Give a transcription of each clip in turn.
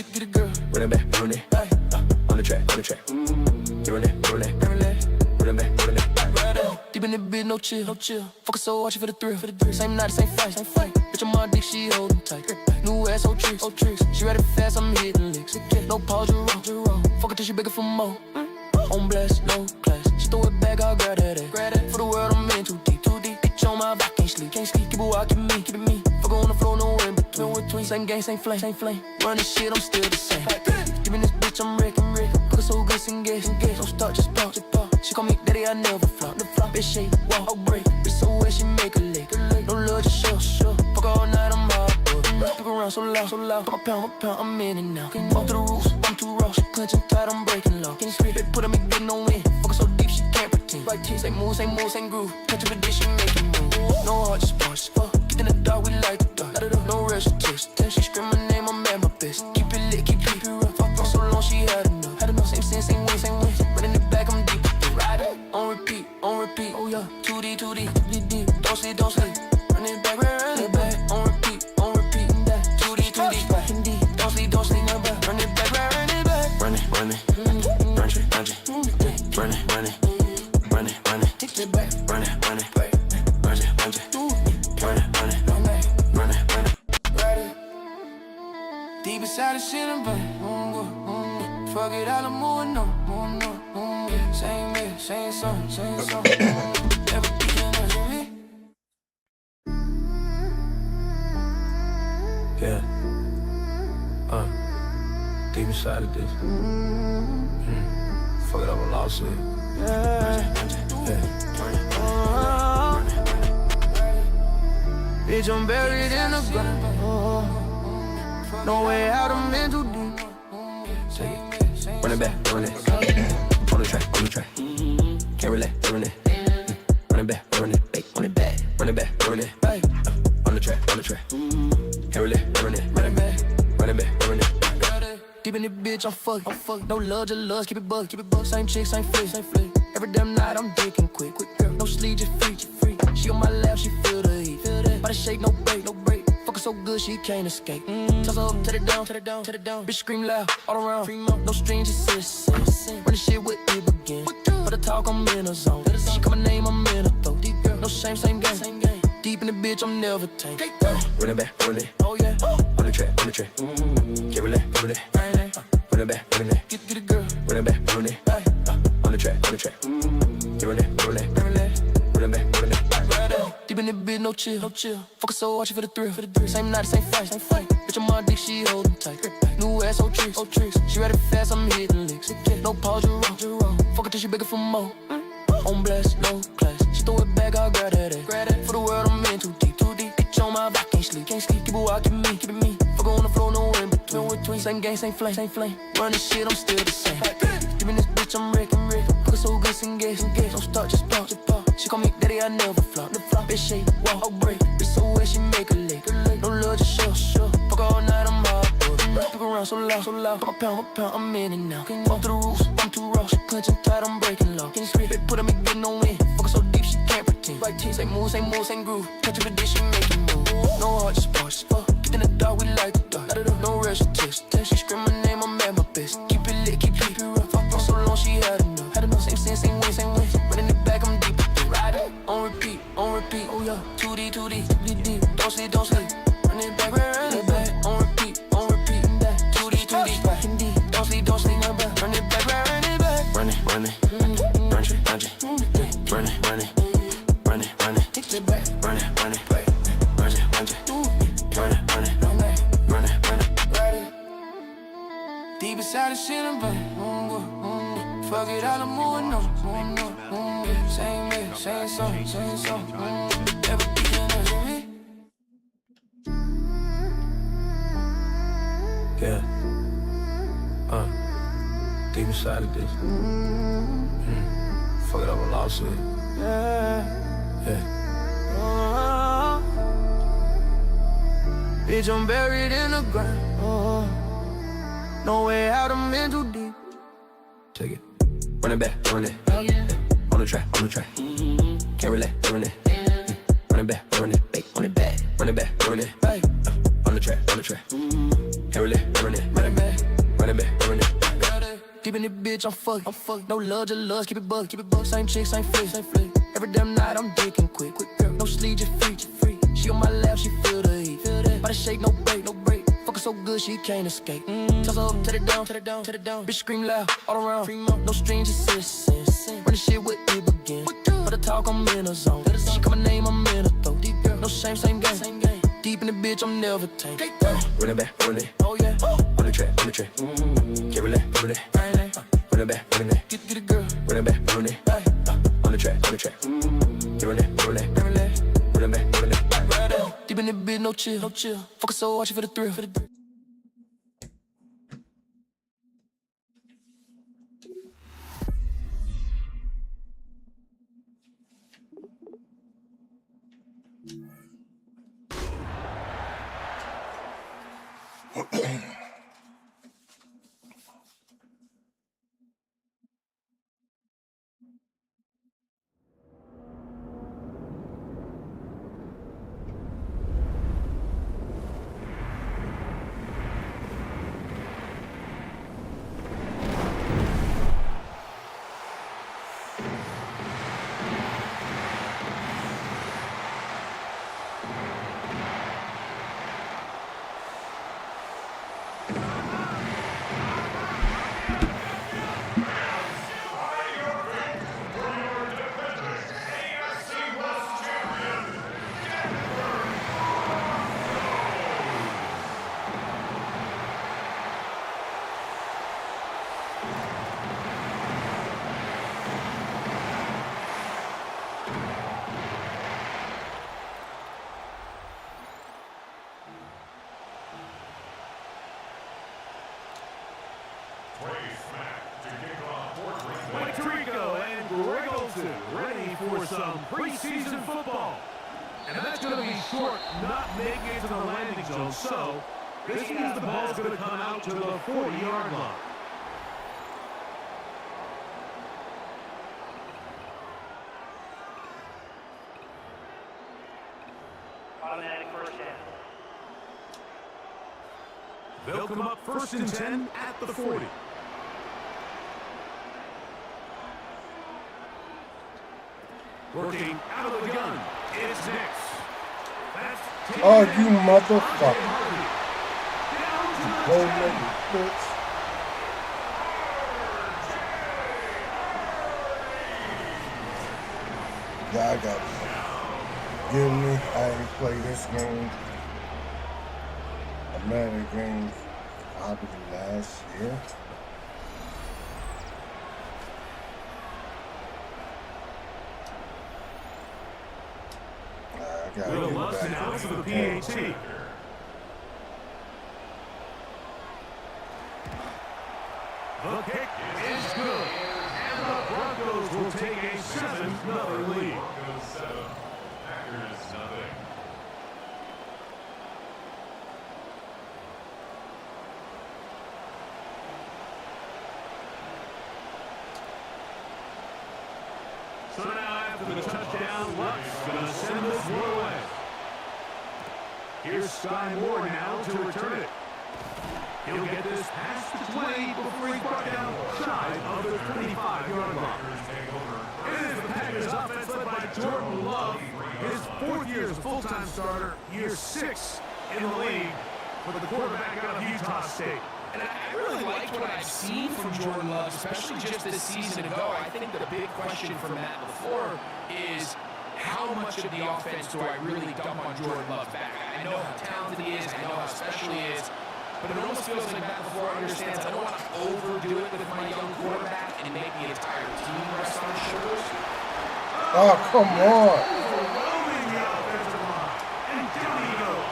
get a girl. Run it back, run it. On the track, on the track. Run it, run it, run it. Run it back, run it. Deep in the bed, no chill, no chill. Focus so watch it for the thrill, for the thrill. Same night, same fight, same fight. Bitch, I'm on dick, she holding tight. New ass, old tricks, old tricks. She ready fast, I'm hitting licks. No pause, you roll. Fuck it till she begging for more. On blast, no class. She throw it back, I'll grab that ass. For the world, I'm in too deep, too deep. Bitch on my back, can't sleep. Keep it wild, keep it me. Fuck on the floor, no in between. Same gang, same flame, same flame. Run this shit, I'm still the same. Giving this bitch, I'm wrecking. Fuck so good, sing gas. Don't start, just pop. She call me daddy, I never flop. Bitch, shake, walk, I'll break. Bitch, so wet, she make a leg. No love, just show. Fuck all night, I'm hard. Pick around so loud. Pop a pound, I'm in and out. Off to the roof, I'm too raw. She clenching tight, I'm breaking low. Bitch, put on me, get no win. Fuck so deep, she can't pretend. Same move, same groove. Catch a condition, make it move. No heart, just push. Get in the dark, we like the dark. No rush, text. She scream my name, I'm at my best. Keep it lit, keep it rough. Fuck so long, she had enough. Same sin, same win. Running it back, I'm deep. Riding on repeat. Oh yeah, 2D, deep. Don't sleep. Run it back, run it back. On repeat. 2D, deep. Don't sleep. Run it back, run it back. Run it. Run it. Take it back. Run it. Deep inside the shit, I'm back. Fuck it all, I'm moving on. Same way, same song. Never beating us, me. Yeah. Deep inside of this. Fuck it up a lawsuit. Bitch, I'm buried in the ground. No way out, I'm in too deep. Take it. Run it back, run it. On the track. Can't relate, run it. Run it back, run it. On it back, run it back, run it. On the track. Can't relate, run it. Run it back, run it. Deep in the bitch, I'm fucking. No love, just love, keep it bug. Same chick, same flick. Every damn night, I'm digging quick. No sleep, just free. She on my lap, she feel the heat. Body shake, no break. Fucking so good, she can't escape. Toss her up, tear it down. Bitch scream loud, all around. No strings, just sit. Run the shit with it begin. For the talk, I'm in a zone. She call my name, I'm in a throat. No shame, same game. Deep in the bitch, I'm never tame. Run it back, run it. Oh yeah. On the track. Can't relate. Run it back, run it. Get a girl. Run it back, run it. On the track. Can't relate. Run it back, run it. Deep in the bed, no chill. Focus so watch it for the thrill. Same night, same fight. Bitch, I'm on dick, she holding tight. New ass, old tricks. She ready fast, I'm hitting licks. No pause, you roll. Fuck it till she begging for more. On blast, no class. She throw it back, I'll grab that ass. For the world, I'm in too deep. Bitch on my back, can't sleep. Keep it wild, keep it me. Fuck on the floor, no in between. Same gang, same flame. Run this shit, I'm still the same. Giving this bitch, I'm wrecking. Fuck so good, sing gas. Don't start, just pop. She call me daddy, I never flop. Bitch, shake, walk, I'll break. Bitch, so wet, she make a leg. No love, just show. Fuck all night, I'm hard. Pick around so loud. Pop a pound, I'm in and out. Off to the roof, I'm too raw. She clenching tight, I'm breaking low. Bitch, put on me, get no win. Fuck so deep, she can't pretend. Same move, same groove. Catch a condition, make it move. No heart, just push. Get in the dark, we like the dark. No rush, text. She scream my name, I'm at my best. Keep it lit, keep it rough. Fuck so long, she had enough. Same sin, same win. Running it back, I'm deep. Riding on repeat. Oh yeah, 2D, deep. Don't sleep. Run it back, run it back. On repeat. 2D, deep. Don't sleep. Run it back, run it back. Run it. Take it back. Run it. Deep inside the shit, I'm back. Fuck it all, I'm moving on. Same way, same song. Never beating us, me. Yeah. Deep inside of this. Fuck it up a lawsuit. Yeah. Bitch, I'm buried in the ground. No way out, I'm in too deep. Take it. Run it back, run it. On the track. Can't relate, run it. Run it back, run it. On it back, run it. On the track. Can't Can't really run it. Running back, run it. Deep in this bitch, I'm fucked. No love, just love, keep it bug. Same chick, same flick. Every damn night I'm dicking quick. Girl, no sleep, just free. She on my lap, she feel the heat. Body shake, no break. Fuck her so good, she can't escape. Toss her up, tear it down. Bitch scream loud, all around. No strings, just listen. Run the shit with it begin. For the talk, I'm in a zone. She call my name, I'm in a throat. No shame, same game. Deep in the bitch, I'm never tame. Run it back, run it. Oh yeah. On the track. Can't relate. Run it back, run it. Get it, girl. Run it back, run it. On the track. Can't relate. Run it back, run it. Deep in the bitch, no chill. Fuck her so hard, she for the thrill. Ready for some preseason football. And that's going to be short, not making it to the landing zone. So, this means the ball's going to come out to the 40-yard line. Automatic first down. They'll come up 1st and 10 at the 40. Working out of the gun, it's Nix. Oh, you motherfucker. Go make it, bitch. Yeah, I got it. Give me, I ain't play this game. A Madden game probably last year. Will Lutz announced for the PAT. The kick is good. And the Broncos will take a 7-0 lead. Packers nothing. So now after the touchdown, Lutz going to send this one away. Here's Sky Moore now to return it. He'll get this past the 20 before he's brought down shy of the 25-yard line. It is the Packers offense led by Jordan Love, his 4th year as a full-time starter, year 6 in the league for the quarterback out of Utah State. And I really liked what I've seen from Jordan Love, especially just this season ago. I think the big question for Matt LaFleur is how much of the offense do I really dump on Jordan Love back? I know how talented he is, I know how special he is, but it almost feels like Matt LaFleur understands I don't want to overdo it with my young quarterback and make the entire team rest on his shoulders. Oh, come on. Overwhelming the offensive line. And down he goes.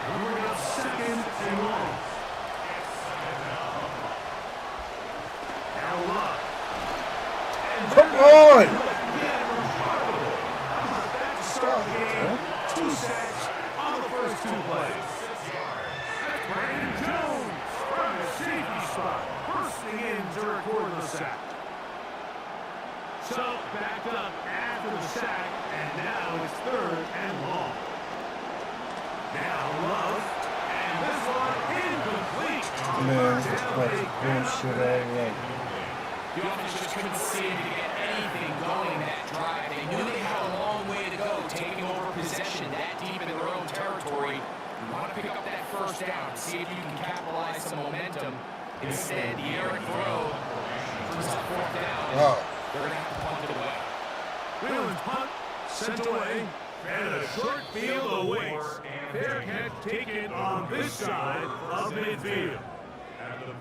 We're going to 2nd and long. Now Love. Come on. Start game. 2 sacks on the first 2 plays. That's Brandon Jones from the safety spot, bursting in to record the sack. So back up after the sack, and now it's 3rd and long. Now Love, and this one incomplete. Man, that's bullshit I like. The offense just couldn't seem to get anything going that drive. They knew they had a long way to go, taking over possession that deep in their own territory. You want to pick up that first down, see if you can capitalize some momentum. Instead, the errant throw brings up fourth down. Oh. They're going to have to punt it away. Wheelan's punt sent away, and a short field awaits. Fair catch taken on this side of midfield.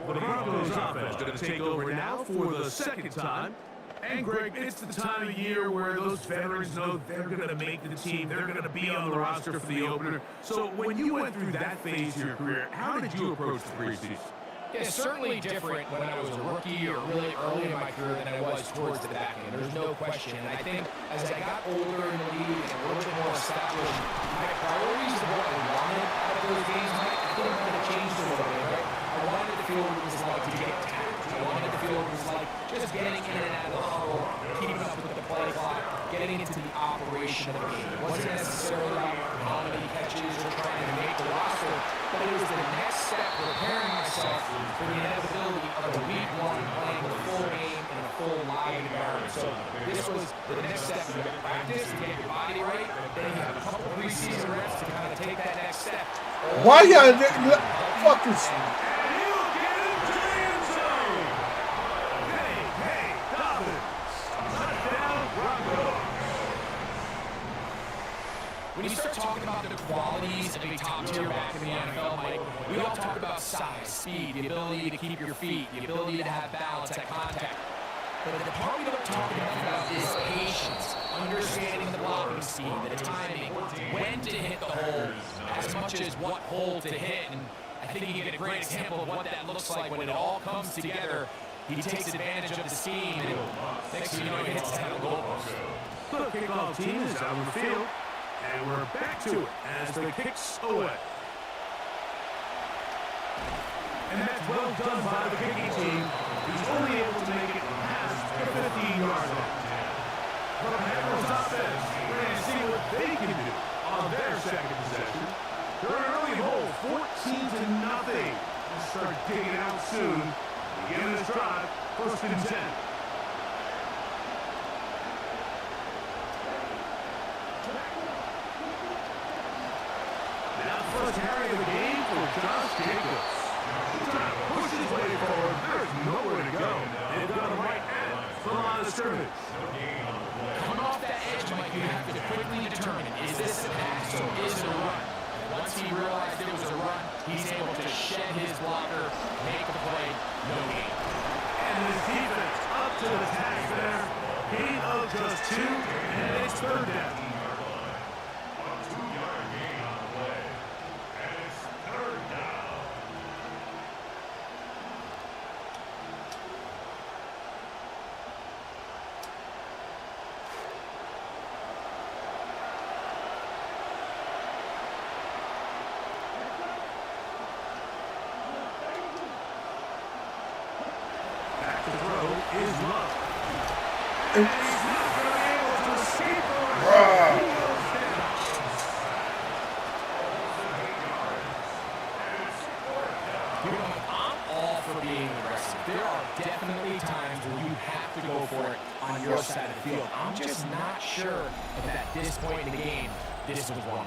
The Broncos offense going to take over now for the second time. And Greg, it's the time of year where those veterans know they're going to make the team. They're going to be on the roster for the opener. So when you went through that phase of your career, how did you approach the preseason? Yeah, certainly different when I was a rookie or really early in my career than I was towards the back end. There's no question. And I think as I got older in the league and a little bit more established, my priorities of what I wanted out of those games, I think kind of changed a little bit, right? I wanted to feel what it was like to get tapped. I wanted to feel what it was like just getting in and out of the huddle, keeping up with the play clock, getting into the operation of the game. It wasn't necessarily about how many catches or trying to make the roster, but it was the next step, preparing myself for the inevitability of a week one playing the full game in a full live environment. So this was the next step. You got practice to get your body right, then you have a couple preseason reps to kind of take that next step. Why y'all fuckers? When you start talking about the qualities of a top-tier back in the NFL, Mike, we all talk about size, speed, the ability to keep your feet, the ability to have balance at contact. But the part we don't talk enough about is patience, understanding the blocking scheme, the timing, when to hit the hole, as much as what hole to hit. And I think you get a great example of what that looks like when it all comes together. He takes advantage of the scheme, and next thing you know, he hits the head of the goalpost. The kickoff team is out on the field. And we're back to it as the kicks away. And that's well done by the kicking team, who's only able to make it past the 15-yard line. The Packers offense, we're going to see what they can do on their second possession. They're an early hole, 14-0. They'll start digging out soon. Begin this drive, 1st and 10. First carry of the game for Josh Jacobs. He's trying to push his way forward. There's nowhere to go. They've got him right at the line of scrimmage. Coming off that edge, Mike, you have to quickly determine, is this a pass or is it a run? Once he realized it was a run, he's able to shed his blocker, make the play, no gain. And his defense up to the task there. Gain of just 2, and it's 3rd down. And he's not going to be able to escape I'm all for being aggressive. There are definitely times where you have to go for it on your side of the field. I'm just not sure if at this point in the game, this was one.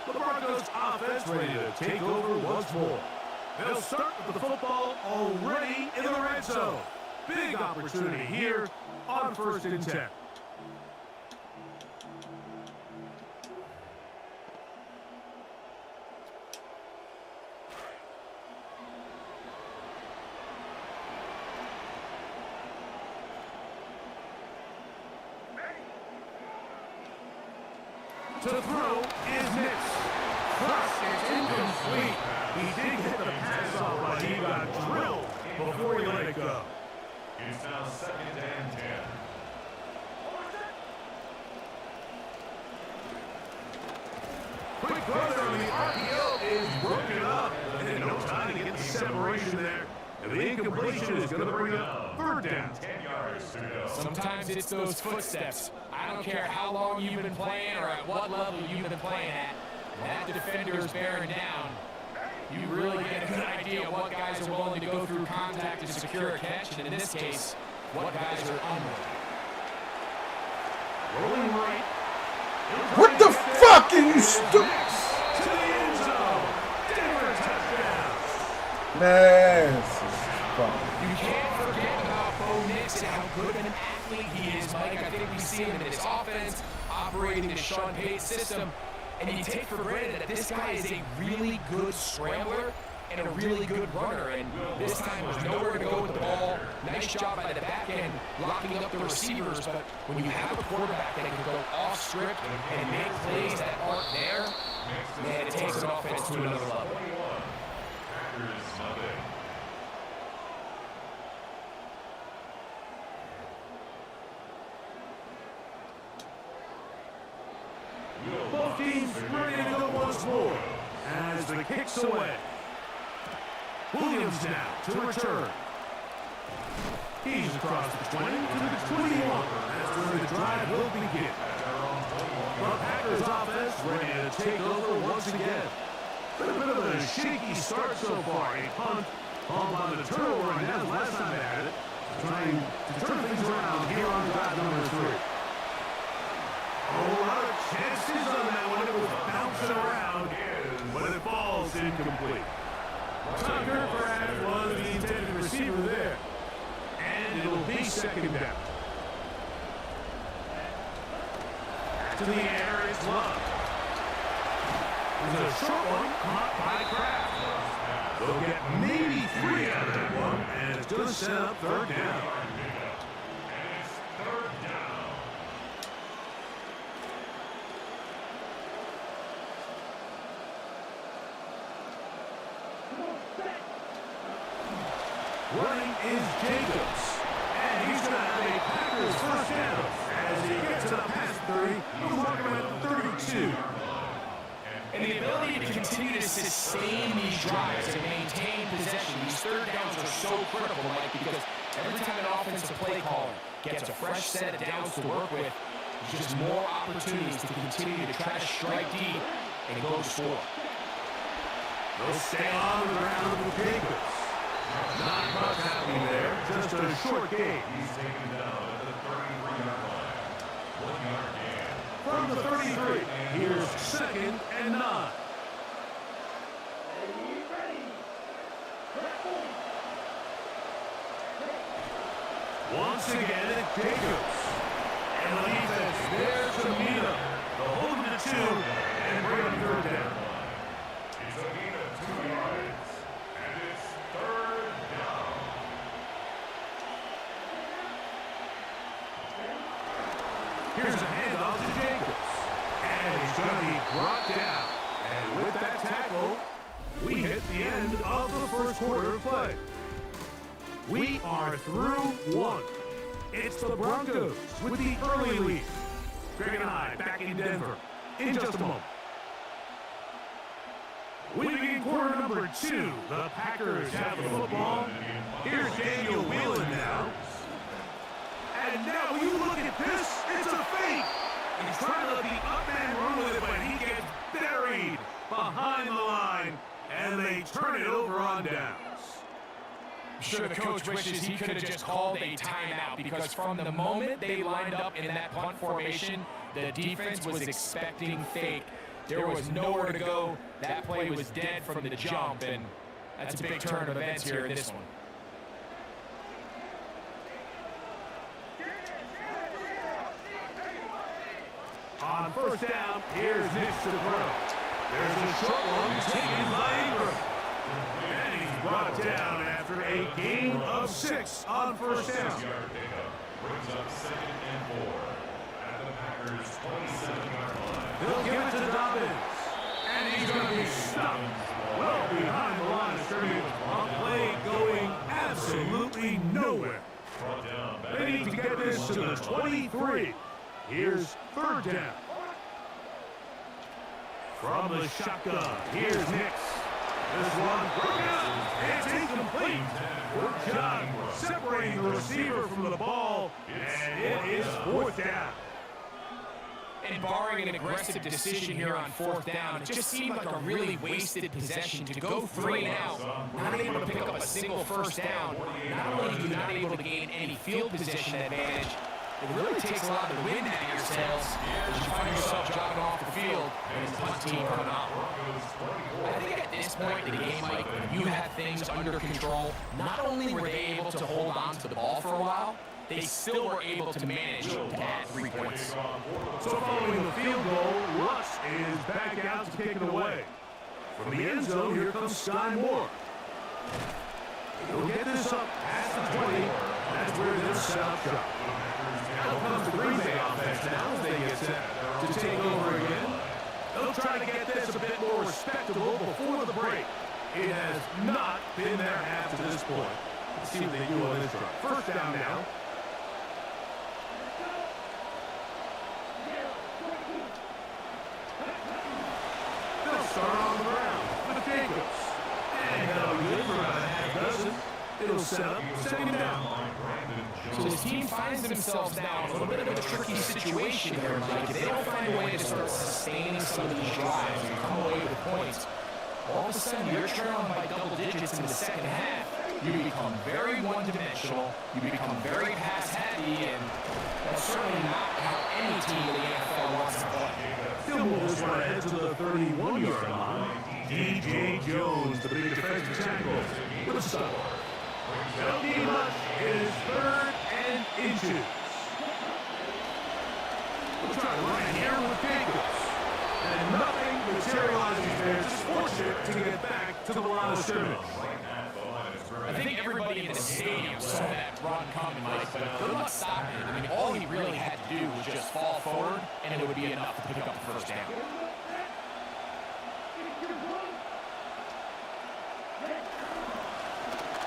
The Broncos offense ready to take over once more. They'll start with the football already in the red zone. Big opportunity here on 1st and 10. To throw is missed. Plus, it's incomplete. He did get the pass off, but he got drilled before he let it go. It's now 2nd and 10. Quick brother on the RPO is broken up. And no time to get the separation there. And the incompletion is going to bring up 3rd down. 10 yards to go. Sometimes it's those footsteps. I don't care how long you've been playing or at what level you've been playing at. That defender is bearing down. you really get a good idea of what guys are willing to go through contact to secure a catch, and in this case, what guys are unwilling. Rolling right. What the fuck are you stupid? To the end zone. Denver touchdown. Man, this is fun. You can't forget about Bo Nix and how good an athlete he is, Mike. I think we see him in his offense, operating the Sean Payton system, and you take for granted that this guy is a really good scrambler and a really good runner, and this time there's nowhere to go with the ball. Nice job by the back end, locking up the receivers, but when you have a quarterback that can go off script and make plays that aren't there, man, it takes an offense to another level. Both teams ready to go once more as the kick's away. Williams now to return. He's across the 20 to the 21. That's where the drive will begin. The Packers offense ready to take over once again. Been a bit of a shaky start so far. A punt followed by the turnover on that last time they had it. Trying to turn things around here on drive number 3. A lot of chances on that one. It was bouncing around, but it falls incomplete. Tucker perhaps was the intended receiver there. And it'll be second down. To the air, it's Love. There's a short one caught by Kraft. They'll get maybe 3 out of that one, and it's going to set up third down. Running is Jacobs, and he's going to have a Packers first down as he gets to the pass 30. He's walking around 32. And the ability to continue to sustain these drives and maintain possession, these third downs are so critical, Mike, because every time an offensive play caller gets a fresh set of downs to work with, there's just more opportunities to continue to try to strike deep and go score. They'll stay on the ground with Jacobs. Not much happening there, just a short game. He's taken down at the 33-yard line. 1-yard gain. From the 33, here's second and 9. Once again, it's Jacobs. And the defense there to meet him. They'll hold him to 2 and bring him third down. He's a gain of 2 yards. And it's third down. Here's a handoff to Jacobs. And he's going to be brought down. And with that tackle, we hit the end of the first quarter of play. We are through 1. It's the Broncos with the early lead. Greg and I back in Denver in just a moment. We begin quarter number 2. The Packers have the football. Here's Daniel Whelan now. And now when you look at this, it's a fake. He's trying to let the up man run with it, but he gets buried behind the line, and they turn it over on downs. I'm sure the coach wishes he could have just called a timeout, because from the moment they lined up in that punt formation, the defense was expecting fake. There was nowhere to go. That play was dead from the jump, and that's a big turn of events here in this one. On first down, here's Nick to the throw. There's a short one taken by Ingram. And he's brought down after a gain of 6 on first down. Brings up 2nd and 4 at the Packers' 27-yard line. They'll give it to Dobbins. And he's going to be stopped well behind the line of scrimmage. A play going absolutely nowhere. They need to get this to the 23. Here's third down. From the shotgun, here's Nix. This one broken up. It's incomplete. Good job separating the receiver from the ball, and it is fourth down. And barring an aggressive decision here on 4th down, it just seemed like a really wasted possession to go 3 and out, not able to pick up a single 1st down. Not only are you not able to gain any field position advantage, it really takes a lot of the wind out of your sails as you find yourself jogging off the field and the punt team coming up. I think at this point in the game, Mike, when you had things under control, not only were they able to hold on to the ball for a while, they still were able to manage to add 3 points. So following the field goal, Russ is back out to kick it away. From the end zone, here comes Sky Moore. He'll get this up past the 20. That's where they'll set up shop. Now comes the Green Bay offense now as they get set to take over again. They'll try to get this a bit more respectable before the break. It has not been their half to this point. Let's see what they do on this drive. 1st down now. They'll start on the ground with Jacobs. And that'll be good for about a half dozen. It'll set up, 2nd down. So this team finds themselves now in a little bit of a tricky situation here, Mike. If they don't find a way to start sustaining some of these drives and come away with points, all of a sudden you're trailing by double digits in the 2nd half. You become very one-dimensional, you become very pass-heavy, and that's certainly not how any team in the NFL wants to play. He'll move this one ahead to the 31-yard line. DJ Jones, the big defensive tackle, with a stop. They'll be much. It is 3rd and inches. We'll try to run it here with Jacobs. And nothing materializes there. Just fortunate to get back to the line of scrimmage. I think everybody in the stadium saw that run coming, Mike, but good luck stopping it. I mean, all he really had to do was just fall forward, and it would be enough to pick up the 1st down.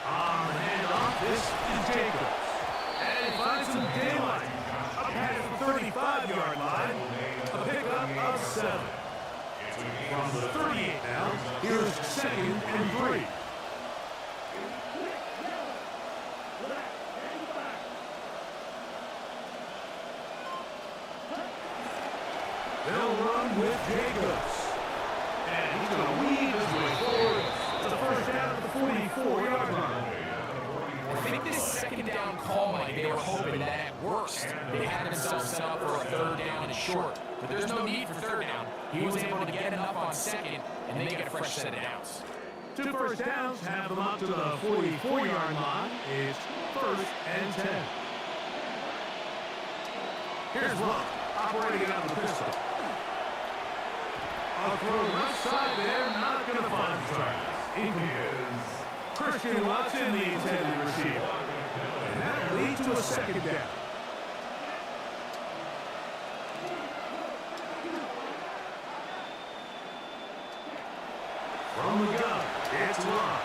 On the handoff, this is Jacobs. And he finds some daylight. Up past the 35-yard line. A pickup of 7. From the 38 now, here's 2nd and 3. They'll run with Jacobs. And he's going to weave his way forward to the 1st down at the 44-yard line. I think this 2nd down call, Mike, they were hoping that at worst they had themselves set up for a 3rd down and short. But there's no need for 3rd down. He was able to get enough on 2nd, and they get a fresh set of downs. 2 1st downs have them up to the 44-yard line. It's 1st and 10. Here's Rock, operating it out of the pistol. A throw right side there, not going to find the target. Is Christian Watson, the intended receiver. And that leads to a 2nd down. From the gun, it's Love.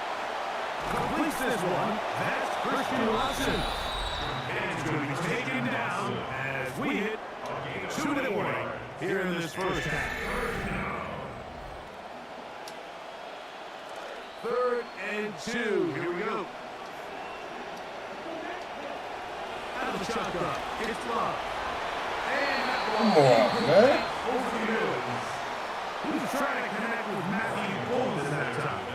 Completes this one. That's Christian Watson. And it's going to be taken down as we hit 2-minute warning here in this 1st half. 3rd and 2. Here we go. Out of the shotgun. It's Love. And that ball Come on, man. over the middle. He was trying to connect with Matthew Bolden that time.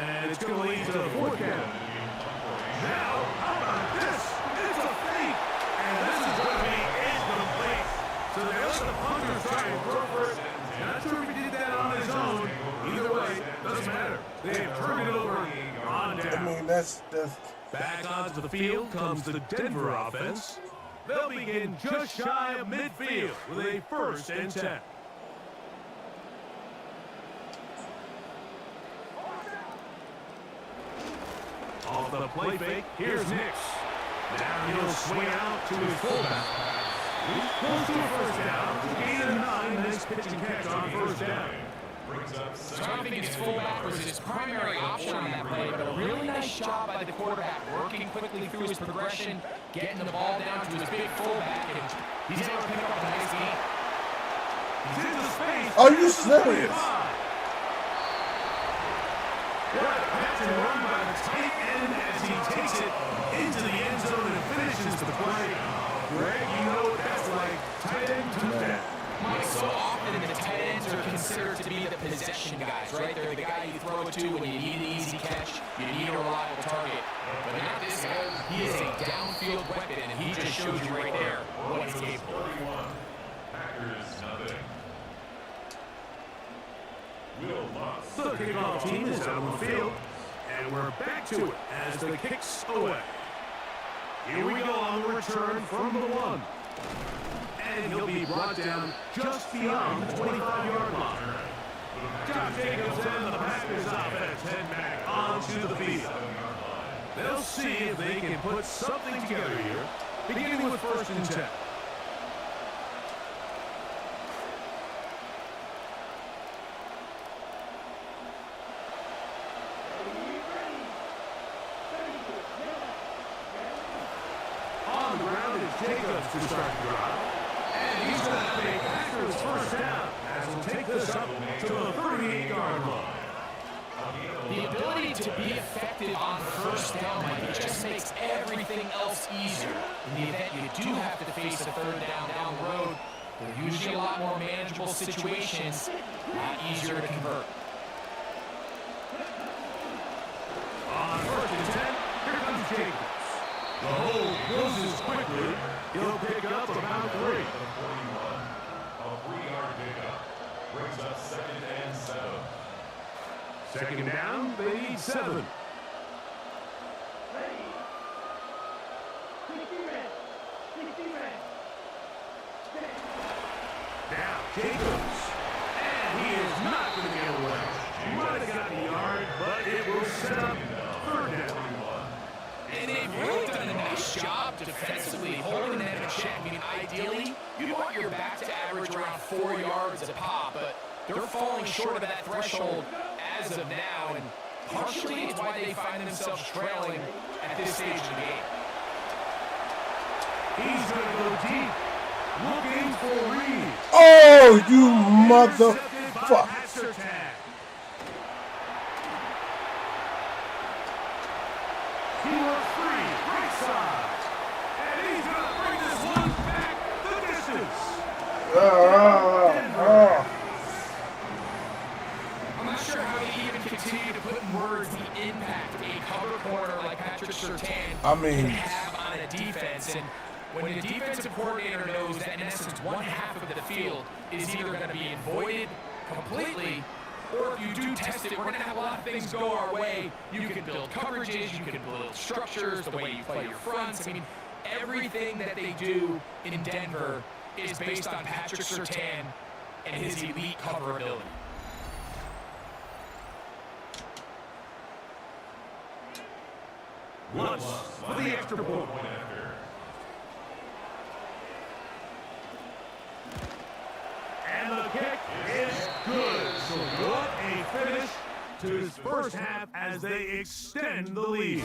And it's going to lead to the 4th down. Now, how about this? It's a fake. And this is going to be incomplete. So they let the punter try and throw for it. Not sure if he did that on his own. Either way, doesn't matter. They have turned it over on down. I mean, that's Back onto the field comes the Denver offense. They'll begin just shy of midfield with a 1st and 10. Off the play fake, here's Nix. Now he'll swing out to his fullback. He's close to a 1st down. Gain of 9, nice pitch and catch on 1st down. So I don't think his fullback was his primary option on that play, but a really nice job by the quarterback, working quickly through his progression, getting the ball down to his big fullback, and he's able to pick up a nice gain. He's into space. Are you serious? What a catch and run by the tight end as he takes it into the end zone and finishes the play. Greg, you know what that's like. Tight end touchdown. So often the tight ends are considered to be the possession guys, right? They're the guy you throw it to when you need an easy catch, you need a reliable target. But not this guy. He is a downfield weapon, and he just shows you right there what he's capable of. The kickoff team is out on the field, and we're back to it as the kicks away. Here we go on the return from the 1. And he'll be brought down just beyond the 25-yard line. Josh Jacobs and the Packers offense head back onto the field. They'll see if they can put something together here, beginning with 1st and 10. On the ground is Jacobs to start the drive. And he's going to have a Packers 1st down as he'll take this up to the 38-yard line. The ability to be effective on 1st down, Mike, it just makes everything else easier. In the event you do have to face a 3rd down the road, they're usually a lot more manageable situations, a lot easier to convert. On 1st and 10, here comes Jacobs. The hole closes quickly. He'll pick up about 3. A 3-yard pickup brings up 2nd and 7. 2nd down, they need 7. Now Jacobs, and he is not going to get away. He might have gotten a yard, but it will set up 3rd down. And they've really done a nice job defensively, holding that in check. I mean, ideally, you want your back to average around 4 yards a pop, but they're falling short of that threshold as of now, and partially it's why they find themselves trailing at this stage of the game. He's going to go deep, looking for Reed. Oh, you motherfucker. He was free, right side. And he's going to bring this one back the distance. I'm not sure how they even continue to put in words the impact a cover corner like Patrick Surtain can have on a defense. And when the defensive coordinator knows that in essence 1/2 of the field is either going to be voided completely, or if you do test it, we're going to have a lot of things go our way. You can build coverages, you can build structures, the way you play your fronts. I mean, everything that they do in Denver is based on Patrick Surtain and his elite cover ability. Once for the extra point. And the kick is good. So what a finish to his 1st half as they extend the lead.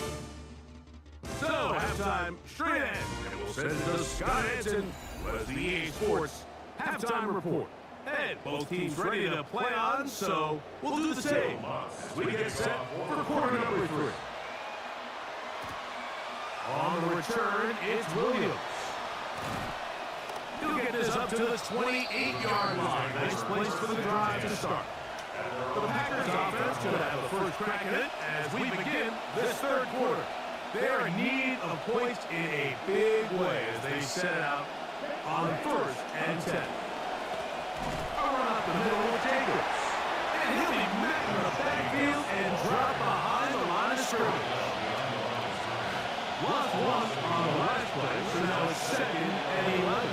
So halftime straight in, and we'll send it to Scott Hansen with the EA Sports halftime report. And both teams ready to play on, so we'll do the same as we get set for quarter number 3. On the return, it's Williams. He'll get this up to the 28-yard line. Nice place for the drive to start. The Packers offense should have the first crack at it as we begin this 3rd quarter. They're in need of points in a big way as they set out on 1st and 10. A run up the middle with Jacobs. And he'll be met in the backfield and drop behind the line of scrimmage. Lost 1 on the last play, so now it's 2nd and 11.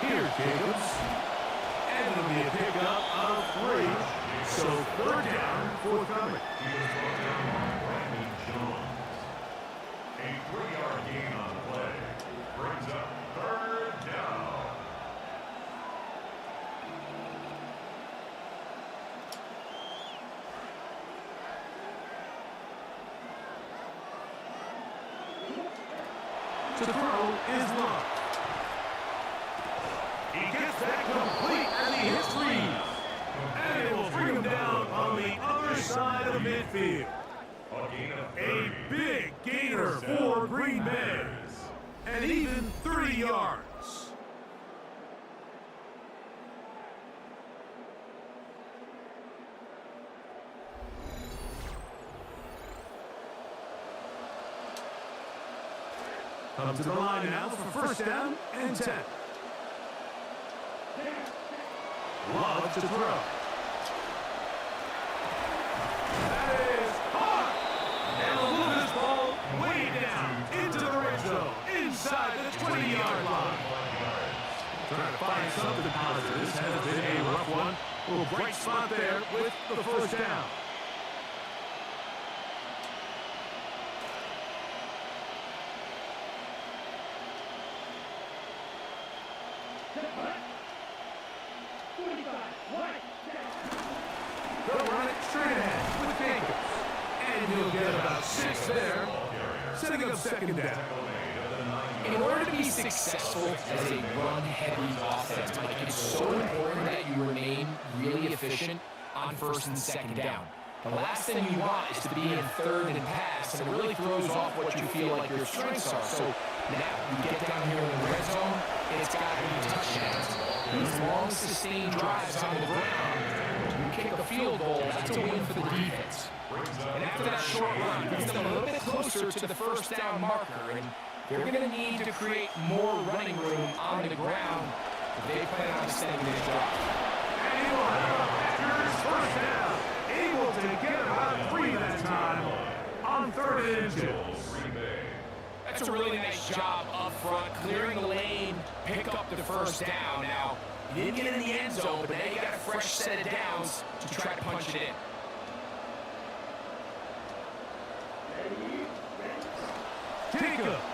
Here's Jacobs. And it'll be a pickup of 3. So 3rd down forthcoming. A 3-yard gain on the play brings up 3rd down. To throw is Love. He gets that complete as he hits Reed. And it will bring him down on the other side of midfield. A big gainer for for Green Bay. And even 30 yards. Comes to the line now for first down and 10. Love to throw. That is caught. And they'll move this ball way down into the red zone, inside the 20-yard line. Trying to find something positive. This has been a rough one. A little bright spot there with the first down. They'll run it straight ahead with Jacobs. And he'll get about 6 there, setting up second down. In order to be successful as a run-heavy offense, Mike, it's so important that you remain really efficient on first and second down. The last thing you want is to be in third and pass, and it really throws off what you feel like your strengths are. So now you get down here in the red zone, it's got to be touchdowns. These long, sustained drives on the ground, you kick a field goal, that's a win for the defense. And after that short run, brings them a little bit closer to the first down marker, and they're going to need to create more running room on the ground if they plan on extending this drive. And he will have Packers first down. Able to get about 3 that time on 3rd and 2. That's a really nice job up front, clearing the lane, pick up the first down. Now, you didn't get in the end zone, but now you got a fresh set of downs to try to punch it in. Jacobs.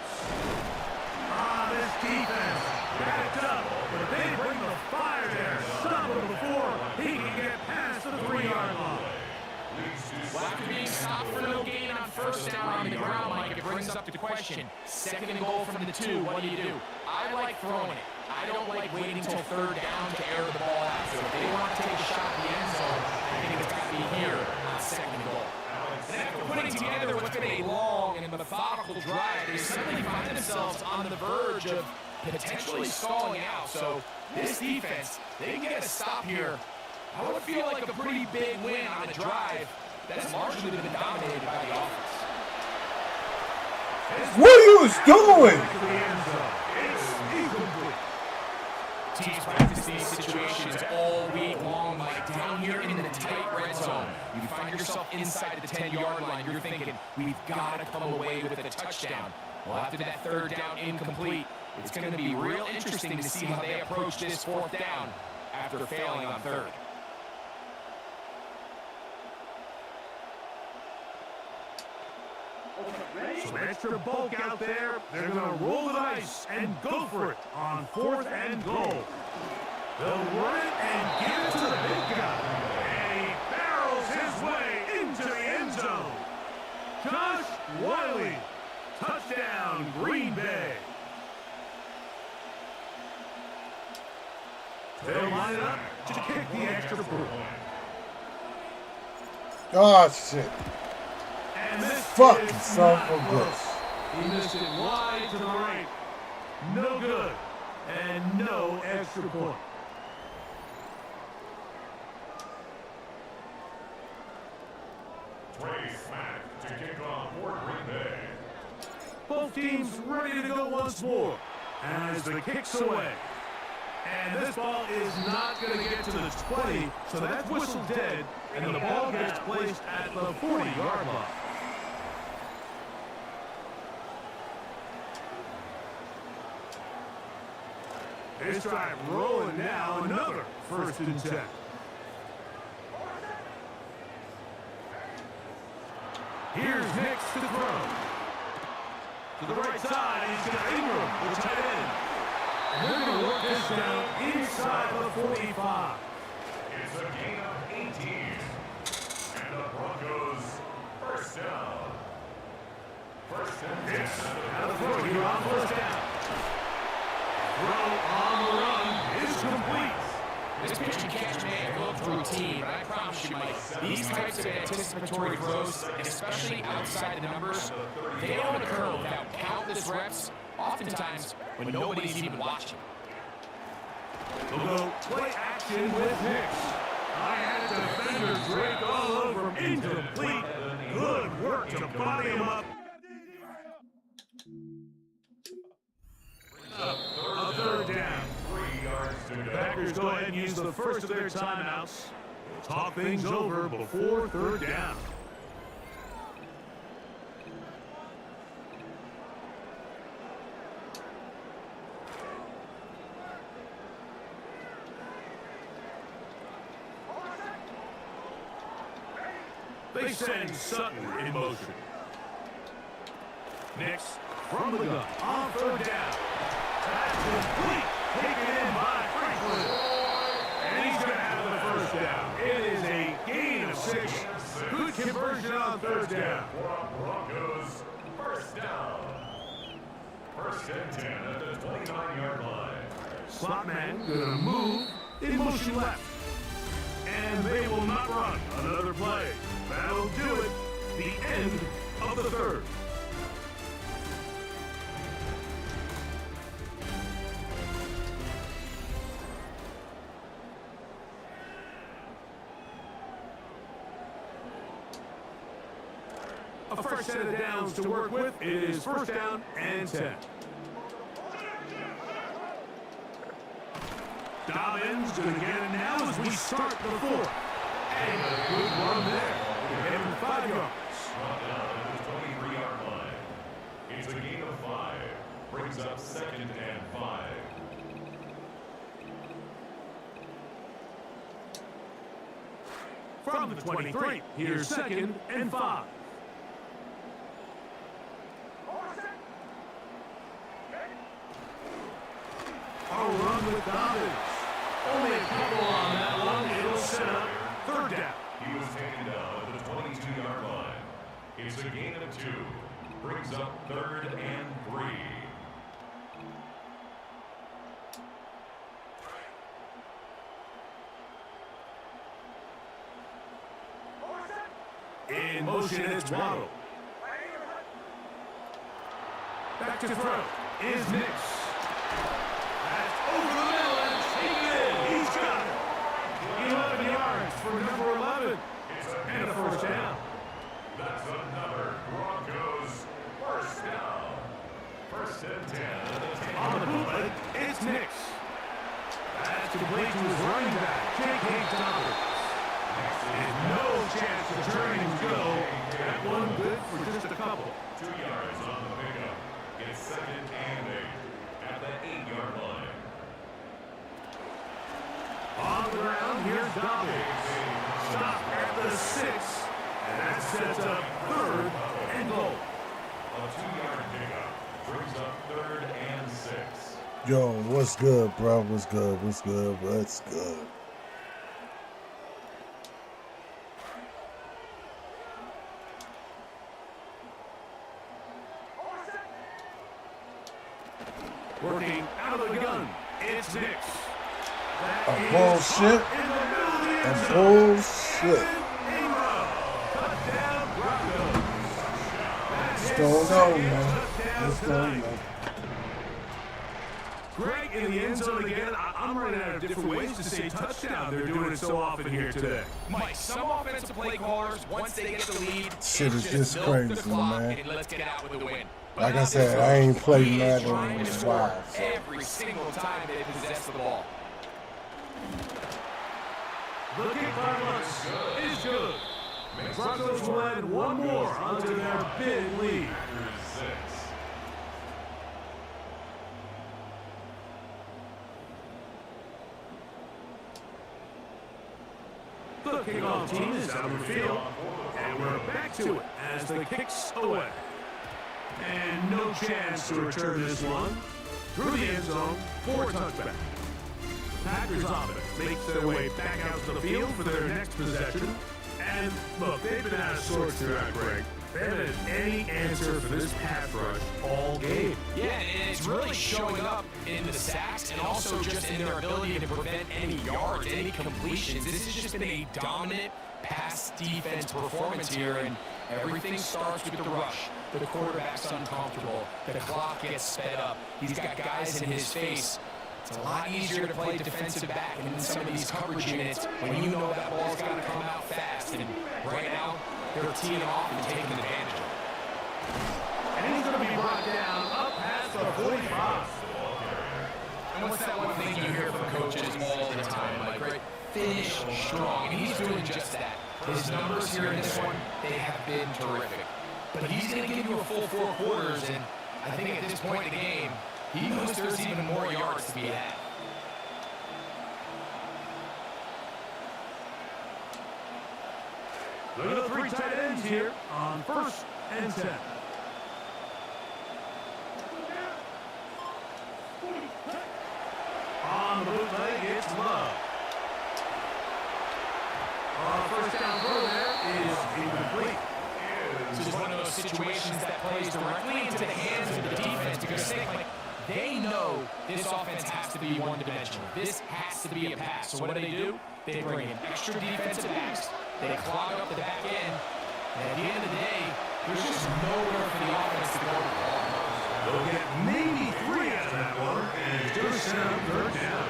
This defense backed up, but they bring the fire there. Stop him before he can get past the 3-yard line. Well, after being stopped for no gain on first down on the ground, Mike, it brings up the question. 2nd and goal from the 2, what do you do? I like throwing it. I don't like waiting until 3rd down to air the ball out. So if they want to take a shot in the end zone, I think it's got to be here on 2nd and goal. And after putting together what's been a long and methodical drive, they suddenly find themselves on the verge of potentially stalling out. So this defense, they can get a stop here. I would feel like a pretty big win on a drive that's largely been dominated by the offense. What are you doing? Teams practice these situations all week long, Mike. Down here in the tight red zone, you find yourself inside the 10-yard line. You're thinking, we've got to come away with a touchdown. Well, after that 3rd down incomplete, it's going to be real interesting to see how they approach this 4th down after failing on 3rd. Some extra bulk out there. They're going to roll the dice and go for it on 4th and goal. They'll run it and give it to the big guy. And he barrels his way into the end zone. Josh Wiley, touchdown, Green Bay. They'll line it up to kick the extra point. Oh, shit. And this Fucking is son not of a close. bitch. He missed it wide to the right. No good. And no extra point. Trey Smack to kick off for Green Bay. Both teams ready to go once more as the kick's away. And this ball is not going to get to the 20, so that's whistled dead, and the ball gets placed at the 40-yard line. This drive rolling now, another 1st and 10. Here's Nix to throw. To the right side, he's got Ingram, the tight end. And they're going to work this down inside the 45. It's a gain of 18. And the Broncos first down. First and 10. Now the throw here on 1st down. Throw on the run is complete. This pitch and catch may have looked routine, but I promise you, Mike, these types of anticipatory throws, especially outside the numbers, they don't occur without practice reps, oftentimes when nobody's even watching. They'll go play action with Hicks. I had defender Drake all over him. Incomplete. Good work to body him up. A third down. 3 yards to The go. Packers go ahead and use the first of their timeouts. Talk things over before third down. They send Sutton in motion. Nix from the gun on third down. That's complete. Taken in by Franklin. And he's going to have the first down. It is a gain of 6. Good conversion on third down. Broncos, first down. First and 10 at the 29-yard line. Slot man going to move in motion left. And they will not run another play. That'll do it. The end of the third. A first set of downs to work with. It is first down and 10. Dobbins going to get it now as we start the fourth. And a good run there. Get him 5 yards. Brought down at the 23-yard line. It's a gain of 5. Brings up second and 5. From the 23, here's second and 5. A run with Dobbins. Only a couple on that one. It'll set up third down. He was taken down at the 22-yard line. It's a gain of 2. Brings up third and 3. In motion, it's Waddle. Back to throw is Nix. That's over the middle and taken in. He's got it. 11 yards for number 11. And a first down. That's another Broncos first down. First and 10 at the 10. On the bootleg, it's Nix. That's complete to his running back, J.K. Dobbins. And no chance to turn and go. That one good for just a couple. 2 yards on the pickup. It's second and 8 at the 8-yard line. On the ground, here's Dobbins. Stop at the 6. And that sets up third and goal. A 2-yard pickup brings up third and 6. Yo, what's good, bro? What's good? What's good? What's good? Working out of the gun, it's Nix. A bullshit. A bullshit. What's going on, man? What's going on? Greg in the end zone again. I'm running out of different ways to say touchdown. They're doing it so often here today. Mike, some offensive play callers, once they get the lead, Shit is it's just milk the crazy, clock man. and let's get out with the win. Like I said, I ain't played Madden in a while. So. Every single time they possess the ball. The kick by Lutz is good. Broncos will add one more onto their big lead. Packers 6. The kickoff team is out of the field, and we're back to it as the kick's away. And no chance to return this one. Through the end zone for a touchback. Packers offense makes their way back out to the field for their next possession. And look, they've been out of sorts throughout, Greg. They haven't had any answer for this pass rush all game. Yeah, and it's really showing up in the sacks and also just in their ability to prevent any yards, any completions. This has just been a dominant pass defense performance here, and everything starts with the rush. The quarterback's uncomfortable. The clock gets sped up. He's got guys in his face. It's a lot easier to play defensive back in some of these coverage units when you know that ball's got to come out fast. And right now, they're teeing off and taking advantage of it. And he's going to be brought down up past the 45. And what's that one thing you hear from coaches all the time, Mike, right? Finish strong. And he's doing just that. His numbers here in this one, they have been terrific. But he's going to give you a full 4 quarters, and I think at this point in the game, he knows there's even more yards to be had. Look at the 3 tight ends here on 1st and 10. On the bootleg, it's Love. First down throw there is incomplete. This is one of those situations that plays directly into the hands of the defense because they know this offense has to be one-dimensional. This has to be a pass. So what do? They bring in extra defensive backs. They clog up the back end. And at the end of the day, there's just nowhere for the offense to go. They'll get maybe 3 out of that one, and it's going to set up 3rd down.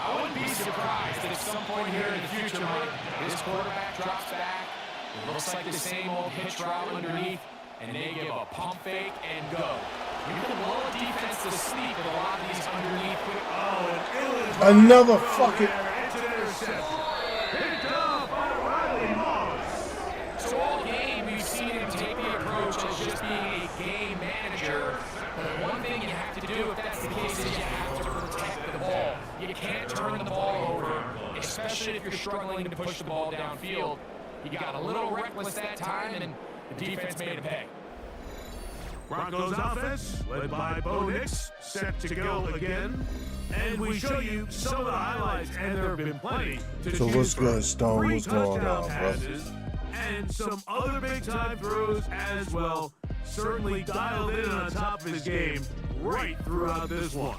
I wouldn't be surprised if at some point here in the future, Mike, this quarterback drops back. It looks like the same old hitch route underneath, and they give a pump fake and go. You can lull a defense to sleep with a lot of these underneath quick. Oh, Another fucking. It's an interception. Picked up by Riley Moss. So all game, we've seen him take the approach as just being a game manager. But one thing you have to do if that's the case is you have to protect the ball. You can't turn the ball over, especially if you're struggling to push the ball downfield. He got a little reckless that time, and the defense made a pay. Broncos offense, led by Bo Nix, set to go again. And we show you some of the highlights, and there have been plenty to So choose what's from. good, Stone? 3 What's going touchdown on, bro? passes, and some other big-time throws as well. Certainly dialed in on top of his game right throughout this one.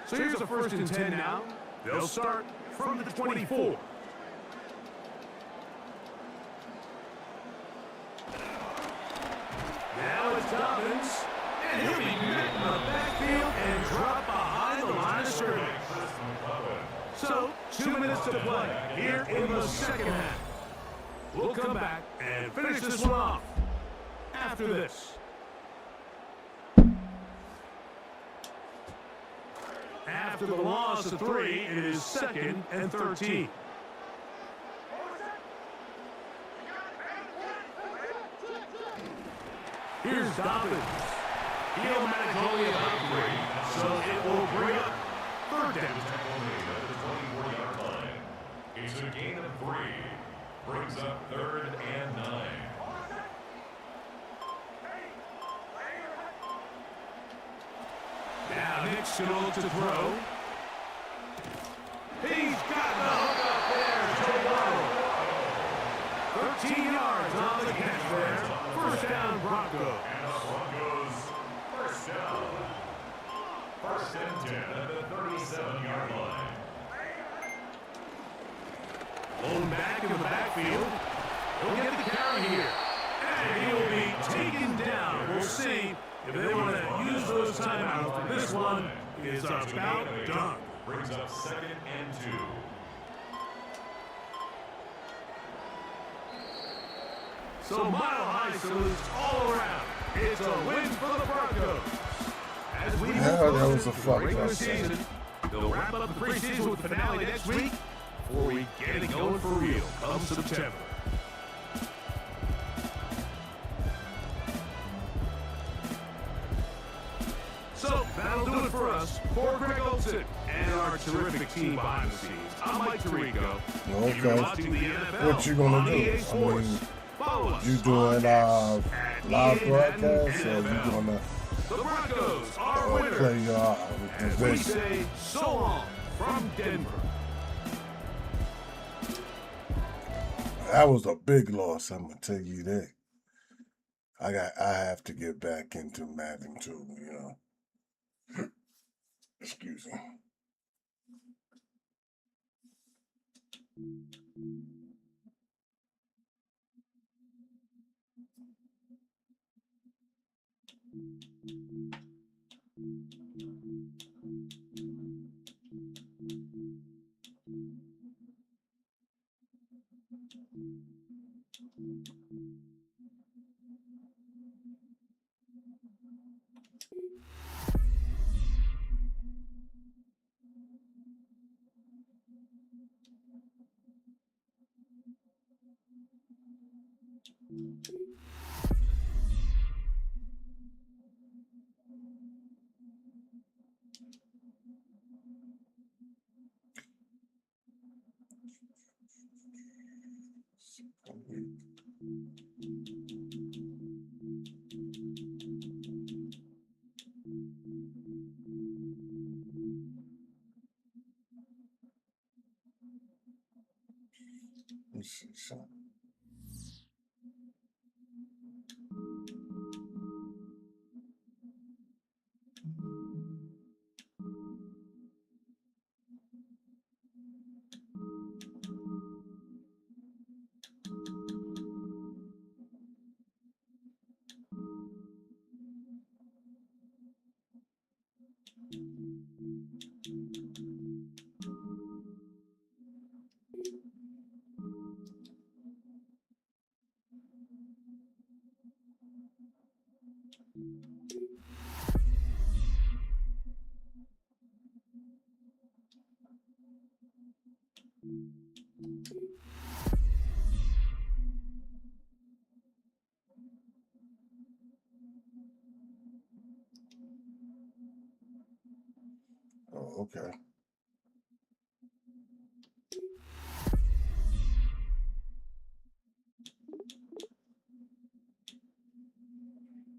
So here's a 1st and 10 now. They'll start from the 24. Now it's Dobbins, and he'll be met in the backfield and drop behind the line of scrimmage. So, 2 minutes to play here in the 2nd half. We'll come back and finish this one off after this. After the loss of 3, it is 2nd and 13. Here's Dobbins. He'll manage only about 3, so it will bring up 3rd down. It's a gain of 3. Brings up 3rd and 9. Now Nick's going to look to throw. He's got the hook up there, Joe Waddle. 13 yards on the catch there. 1st down, Broncos. And the Broncos, 1st down. 1st and 10 at the 37-yard line. Lone back in the backfield. He'll get the carry here. And he'll be taken down. We'll see if they want to use those timeouts. This one is about done. Brings up 2nd and 2. So Mile High salutes all around. It's a win for the Broncos. As we Yeah, that was a fuck regular up. season, they'll wrap up the preseason with the finale next week before we get it going for real come September. So that'll do it for us. For Greg Olson and our terrific team behind the scenes, I'm Mike Tirico. Okay. You're watching the NFL What you gonna on do? EA I Sports. mean, Follow us you on doing X at live EA broadcast, or Madden you NFL. gonna The Broncos are winners. play And we event? say so long. from Denver. That was a big loss, I'm gonna tell you that. I have to get back into Madden too, you know. Excuse me. Let's see something. Oh, okay.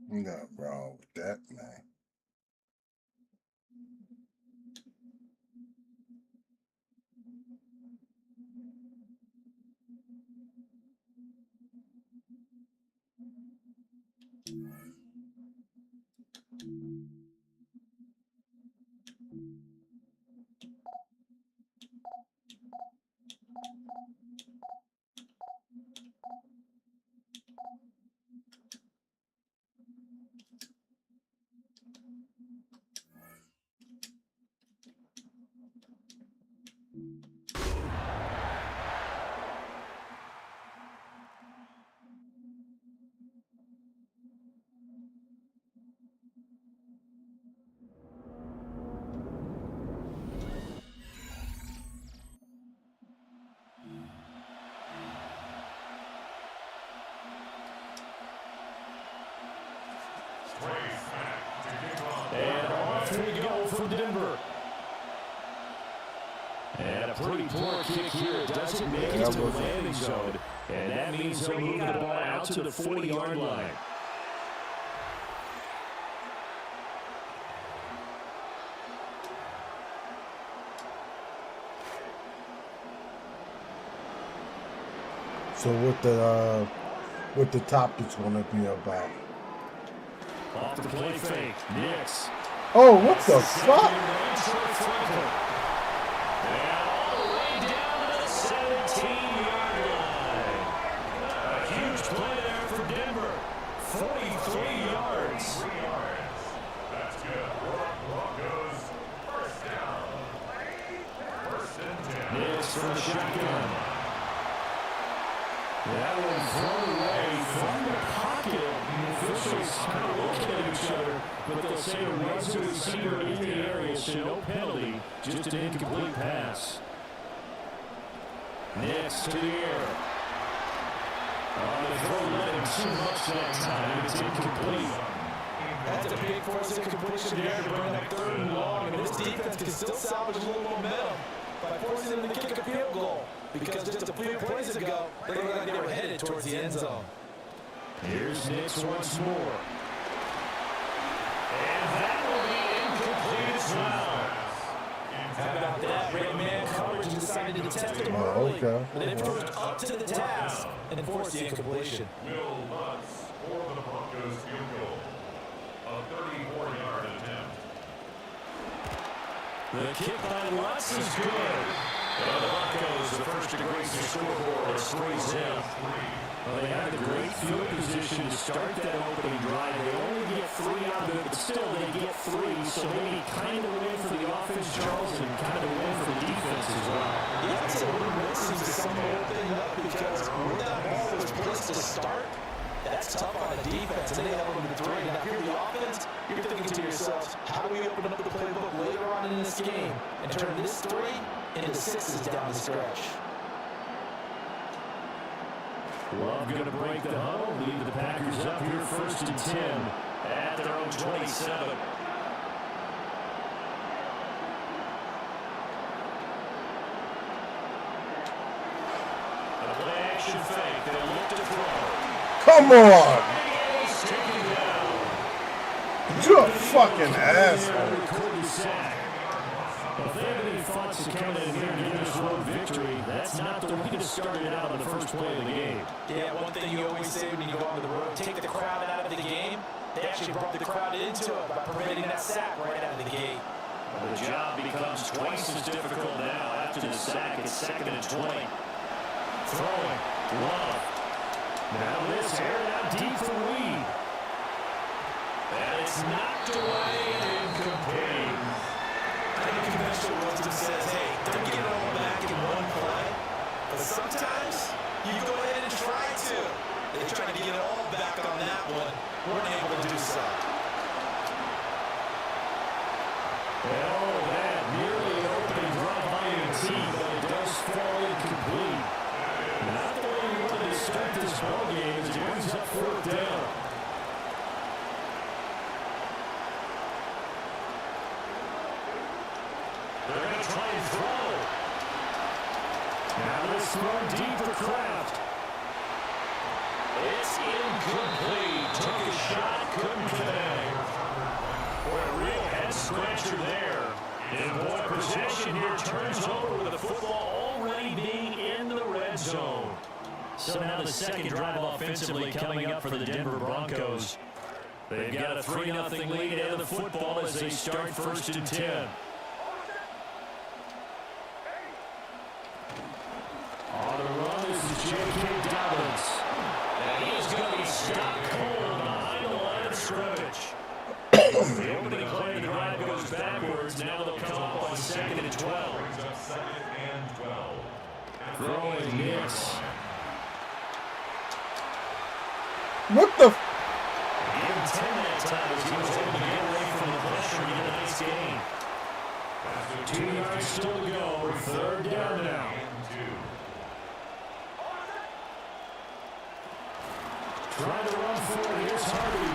Not wrong with that, man. And off we go for Denver. And a pretty poor kick here. Doesn't make it to the landing zone. And that means he'll move the ball out to the 40-yard line. So what the topics gonna be about? Off the play fake. Knicks. Oh, what the fuck? And all the way down to the 17-yard line. A huge play there for Denver. 43 yards. That's good. Broncos. First down. First and 10. Knicks from the shotgun. That one thrown away from the pocket. The officials kind of looking at each other, but they'll say a runs to the receiver in the area, so no penalty, just an incomplete pass. Knicks to the air. The throw led him too much that time. It's incomplete. That's a big force incompletion there to bring that third and long, and this defense can still salvage a little momentum by forcing them to kick a field goal. Because just a few plays ago, they looked like they were headed towards the end zone. Here's Knicks once more. And that will be incomplete as well. How about that? Great man coverage and decided to test him Oh, early. okay. But then proved up to the task and forced the incompletion. Will Lutz for the Broncos field goal. A 34-yard attempt. The kick by Lutz is good. And the Broncos, the first to grace the scoreboard, are 3-0. Well, they had the great field position to start that opening drive. They only get 3 out of it, but still they get 3. So maybe kind of win for the offense, Charles, and kind of win for the defense as well. Yeah, it's a little bit seems to sum the whole thing up because where that ball was placed to start, that's tough on the defense, and they held them to 3. Now, here the offense, you're thinking to yourselves, how do we open up the playbook later on in this game and turn this 3 into 6s down the stretch? Love going to break the huddle, lead the Packers up here 1st and 10 at their own 27. A play action fake, they'll look to throw. Come on! You're a fucking asshole. If they have any thoughts to come in here and get this road victory, that's not the way to start it out on the first play of the game. Yeah, one thing you always say when you go on the road, take the crowd out of the game. They actually brought the crowd into it by permitting that sack right out of the gate. The job becomes twice as difficult now after the sack. It's 2nd and 20. Throwing. Love. Now this aired out deep for Weed. And it's knocked away and incomplete. I think conventional wisdom says, hey, don't get it all back in one play. But sometimes you go ahead and try to. They try to get it all back on that one. Weren't able to do so. Oh, that nearly open drop by UT, but it does fall incomplete. Not the way you wanted to start this ballgame as it brings up 4th down. They're going to try and throw. Now this throw deep for Kraft. It's incomplete. Took a shot, couldn't connect. Boy, a real head-scratcher there. And boy, possession here turns over with the football already being in the red zone. So now the second drive offensively coming up for the Denver Broncos. They've got a 3-0 lead and the football as they start 1st and 10. On the run, this is J.K. Dobbins. And he's going to be stopped cold behind the line of scrimmage. The opening play of the drive goes backwards. Now they'll come up on 2nd and 12. Brings up 2nd and 12. Throwing Nix. What the? Give him 10 that time as he was able to get away from the pressure and get a nice gain. 2 yards still to go. 3rd down now. Trying to run for it. Here's Hardy.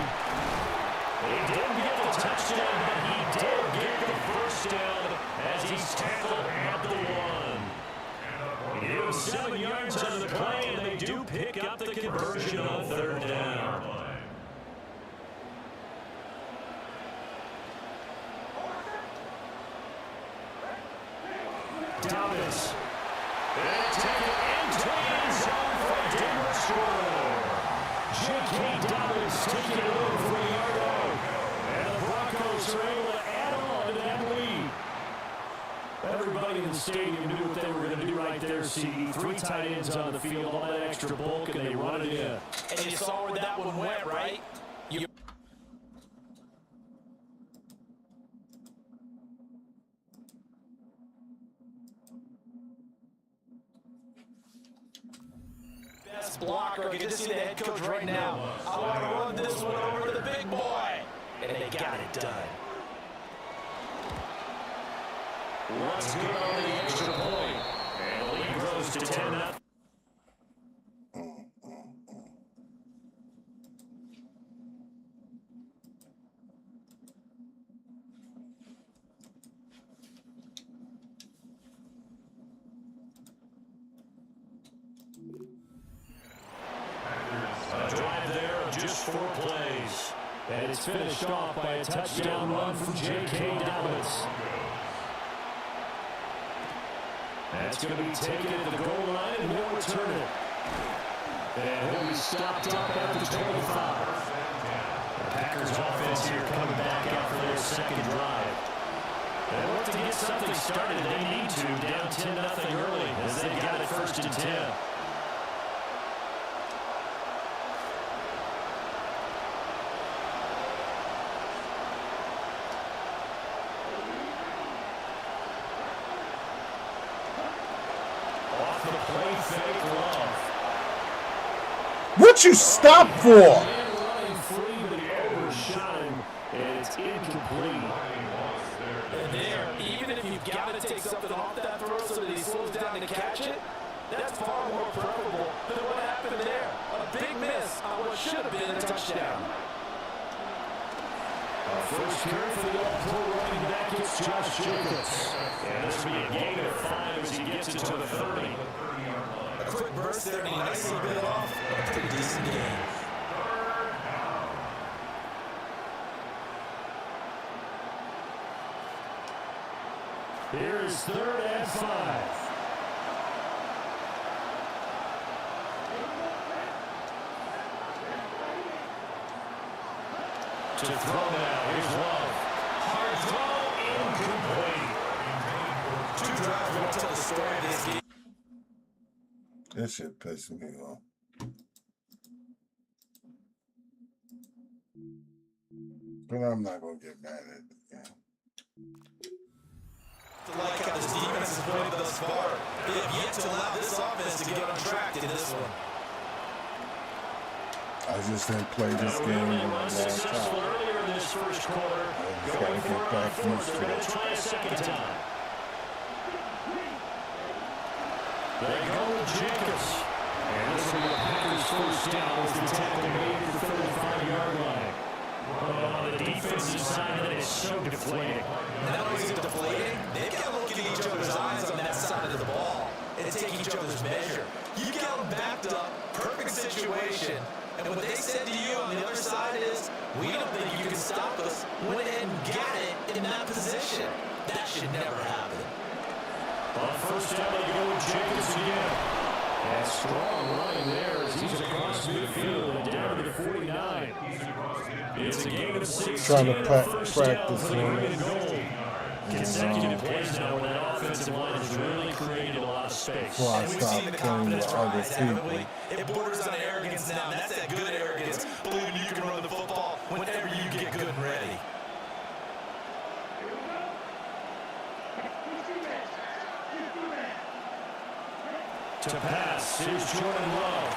He didn't get the touchdown, but he did get the 1st down as he's tackled at the 1. He was 7 yards on the play, and they do pick up the conversion on 3rd down. Dobbins. And taken into the end zone for a Denver score. J.K. Dobbins taking it over for a yard out. And the Broncos are able to add on to that lead. Everybody in the stadium knew what they were going to do right there, CD. 3 tight ends on the field, all that extra bulk, and they run it in. And you saw where that one went, right? Best blocker. I can just see the head coach right now. I want to run this one over to the big boy. And they got it done. Let's go on the extra point. And the lead grows to 10-0. A drive there of just 4 plays. And it's finished off by a touchdown run from J.K. Dobbins. That's going to be taken at the goal line, and he'll return it. And he'll be stopped up at the 25. The Packers offense here coming back out for their second drive. They want to get something started. They need to, down 10-0 early, as they got it 1st and 10. Off the play, fake Love. What you stop for? Running free, but he overshot him, and it's incomplete. And there, even if you've got to take something off that throw so that he slows down to catch it, that's far more preferable than what happened there. A big miss on what should have been a touchdown. Our first carry for the All-Pro running back is Josh Jacobs. And this will be a gain of 5 as he gets it to the 30. A quick burst there, and he nicely bit off a pretty decent game. Here's 3rd and 5. To throw now, here's Love. Hard throw, incomplete. 2 drives won't tell the story of this game. That shit pissed me off. But I'm not gonna get mad at it again. I like how this defense has played thus far. They have yet to allow this offense to get on track in this one. I just didn't play this game in a long Successful time. earlier in this first quarter. I just Going gotta for get it back on used 4th. to They're going it. to try a second time. They go with Jacobs. And this will be the Packers' first down as the tackle made at the 35-yard line. On the defensive side, that is so deflating. And not only is it deflating, they've got to look in each other's eyes on that side of the ball and take each other's measure. You got them backed up, perfect situation, and what they said to you on the other side is, we don't think you can stop us. Went ahead and got it in that position. That should never happen. On first down, they go with Jacobs again. And strong running there as he's across midfield and down to the 49. It's a gain of 16. Trying to First down practice, for the man. green and gold. Consecutive plays now where that offensive line has really created a lot of space. Before I And we've stop seen the playing confidence with other rise, haven't we? people. It borders on arrogance now, and that's that good arrogance, believing you can run the football whenever you get good and ready. To pass, here's Jordan Love.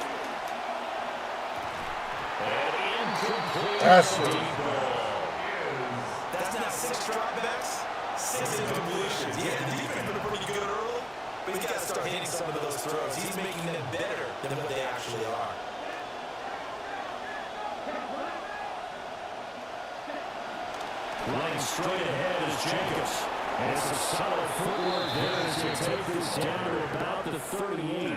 And incomplete. That's it. Deep ball. That's not 6 dropbacks, 6 incompletions. Yeah, the defense been pretty good early, but he's got to start hitting some of those throws. He's making them better than what they actually are. Running straight ahead is Jacobs. And it's a solid footwork there as he take this down to about the 38.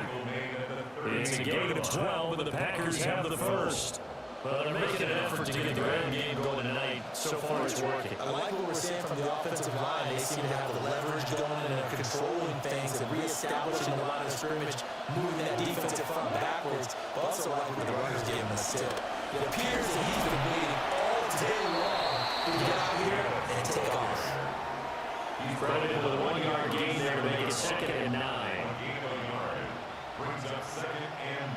It's a gain of 12, but the Packers have the first. But they're making an effort to get the ground game going tonight. So far, it's working. I like what we're seeing from the offensive line. They seem to have the leverage going and are controlling things and reestablishing the line of scrimmage, moving that defensive front backwards. But also I like what the runners gave him a still. It appears that he's been waiting all day long to get out here and take off. He's brought it with a 1-yard gain there to make it 2nd and 9. Gain of a yard. Brings up 2nd and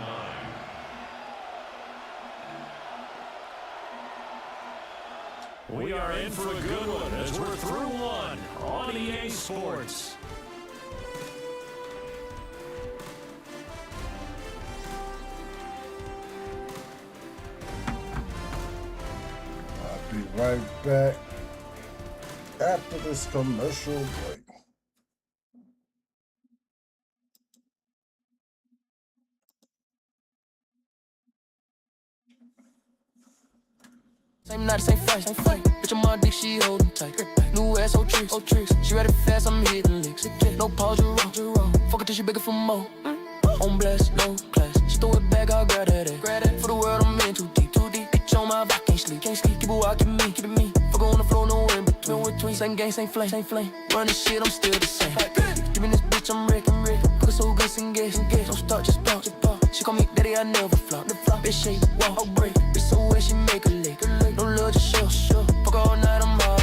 9. We are in for a good one as we're through one on EA Sports. I'll be right back after this commercial break. Same night, same face, same flame. Bitch, I'm on dick, she holding tight. New ass, old tricks. She ready fast, I'm hitting licks. No pause, you wrong. Fuck it till she bigger for more. On blast, low class. She throw it back, I'll grab that. For the world, I'm in too deep. Bitch on my back, can't sleep. Keep it wild, keep it me. Fuck on the floor, no in between. Same gang, same flame. Run this shit, I'm still the same. Give me this bitch. bitch, I'm wrecking. Focus so good, and get. Don't start, just bounce. She call me daddy, I never flop. Bitch, shake, walk, break. Bitch, so wet, she make a lick. No love, just show. Fuck all night, I'm hard.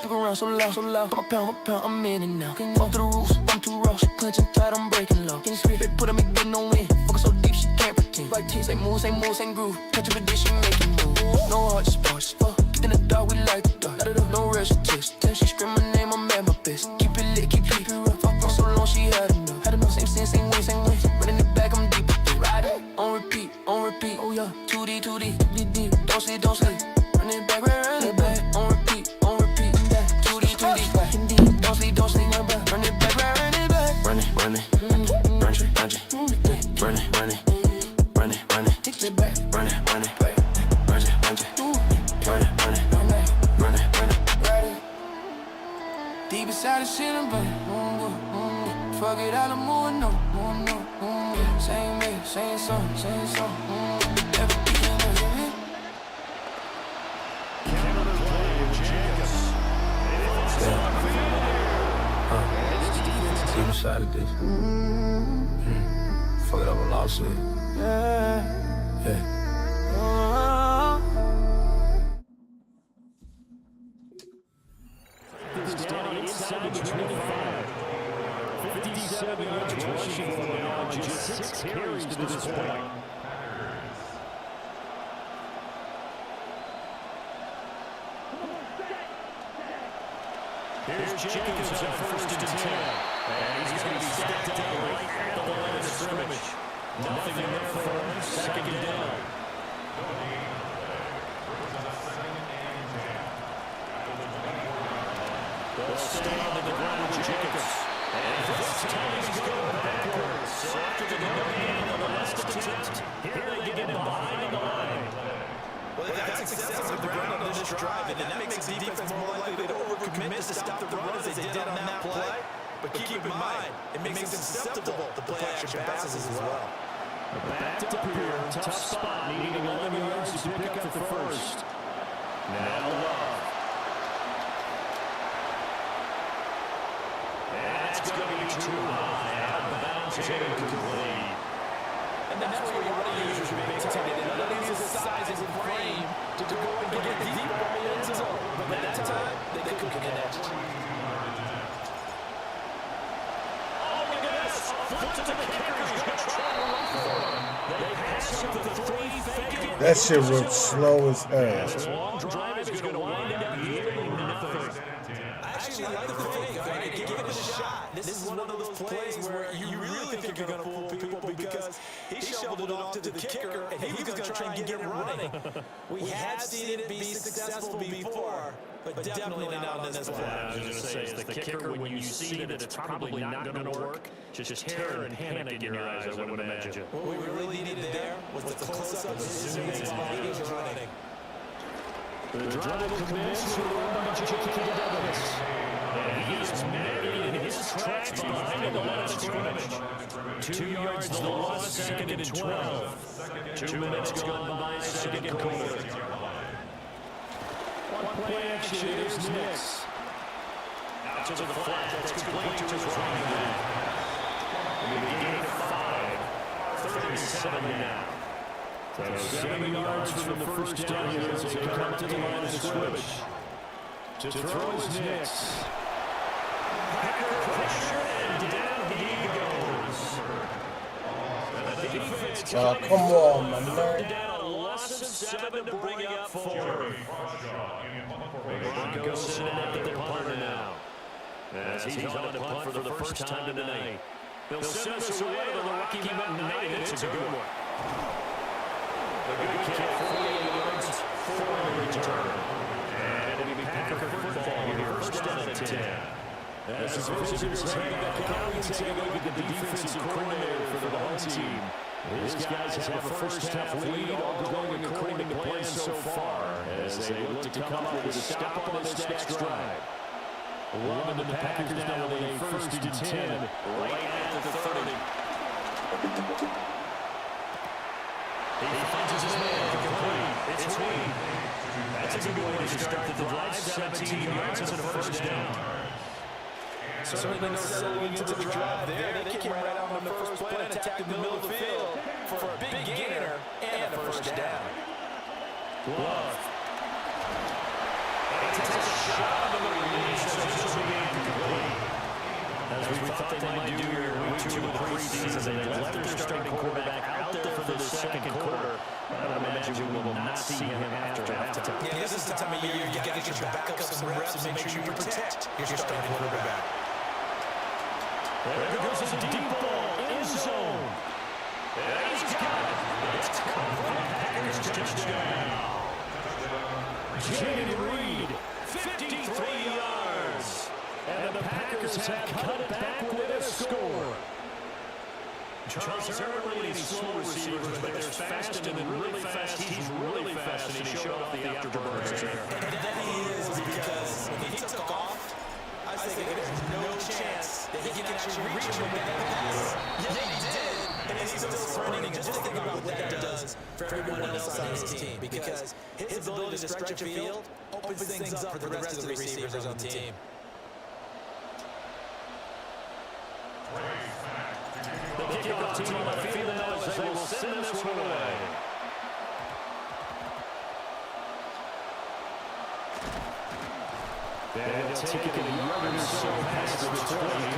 Fuck around so loud. Pop a pound, I'm in and out. Off the roof, I'm too raw. She clenching tight, I'm breaking low. Bitch, put on me, get no win. Fuck so deep, she can't pretend. Like teeth, same moves, same groove. Catch up a dish, she make it move. No heart, just fuck. Get in the dark, we like the dark. No rush, text. Tell she scream my name, I'm at my best. Keep it lit, keep it rough. Fuck so long, she had enough. Same sense, same way. Running it back, I'm deep. Ride it, on repeat. Oh yeah, 2D. Don't sleep. Run it back, run it back. On repeat. 2D. Don't sleep. Run it back, run it back. Run it. Run it. Take it back. Run it. Deep inside the shit, I'm burning. Fuck it out, I'm moving on. Same way, same song. Deep inside of this. Fuck it up a lawsuit. Yeah. Down inside the 25. 57 yards rushing for them now, just 6 carries to this point. Here's Jenkins on first and 10. And he's going to be stacked up right at the line of scrimmage. Nothing in there for him. Second down. They'll stay on the ground with Jenkins. And this time he's going backwards. So after the no gain on the last attempt, here they get him behind the line. Well, that's success on the ground on this drive, and that makes the defense more likely to overcommit to stop the run as they did on that play. But keep in mind, it makes them susceptible to play-action passes as well. Back to Pierre, tough spot, needing 11 yards to pick up the first. Now Love. That's going to be too high, out of bounds, incomplete. And that's where your running users are being tight. None of these is size and frame to go and get deep on the end zone. But that time, they couldn't connect. Oh, look at this. Flip to the kicker. He's going to try to run for him. They pass him the 3, fake it. That shit was slow as hell. This long drive is going to wind up yielding nothing. I actually like the fake. Right? Give it a shot. This is one of those plays where you really think you're going to fool people because he shoveled it off to the kicker and he was going to try and get it running. We have seen it be successful before, but definitely not on this play. I was going to say, is the kicker, when you see that it's probably not going to work, just terror and panic in your eyes, I would imagine. What we really needed there was the close-up of his while he was running. The drive will commence with a run by J.K. Douglas. And he is married in his tracks behind the line of scrimmage. 2 yards the loss, second and 12. 2 minutes gone by, second quarter. One play action, here's Nix. Out to the flat, that's complete to his running back. And we gain 5. 37 now. So 7 yards from the first down here as they come to the line of scrimmage. To throw is Nix. Packer pressure, and down he goes. The defense Come on, my man. down a loss of 7 to bring up 4. The Broncos sitting at their punter now. As he's on to punt for the first time tonight. They'll send us away to the Rocky Mountain Night. It's a good one. The good kick, 48 yards, 4 on the return. And it'll be Packer football here, first down at 10. As the visitors head back out, we take a look at the defensive coordinator for the home team. These guys have a first-half lead, all going according to plan so far, as they look to come up with a stop on this next drive. Love and the Packers now with a first and 10, right at the 30. He finds his man, complete. It's Wayne. That's a good way to start the drive. 17 yards and a first down. Certainly no settling into the drive there. They came right out on the first play and attacked the middle of the field for a big gainer and a first down. Love. He takes a shot on the release. This will be incomplete. As we thought they might do here in week 2 of the preseason, they left their starting quarterback out there for the second quarter. I imagine we will not see him after halftime. Yeah, this is the time of year you got to get your backup some reps and make sure you protect your starting quarterback. There goes a deep ball, end zone. He's got it. It's caught for the Packers touchdown. Jaden Reed, 53 yards. And the Packers have cut it back with a score. Charles Hurley and slow receivers, but there's fast and then really fast. He's really fast, and he showed off the afterburners there. And that he is because when he took off, I was thinking there's no chance that he can actually reach him with that pass. Yeah, he did, and he's still sprinting. And just think about what that does for everyone else on his team, because his ability to stretch a field opens things up for the rest of the receivers on the team. The kickoff team on the field now as they will send this one away. And they'll take it a yard or so past the 20,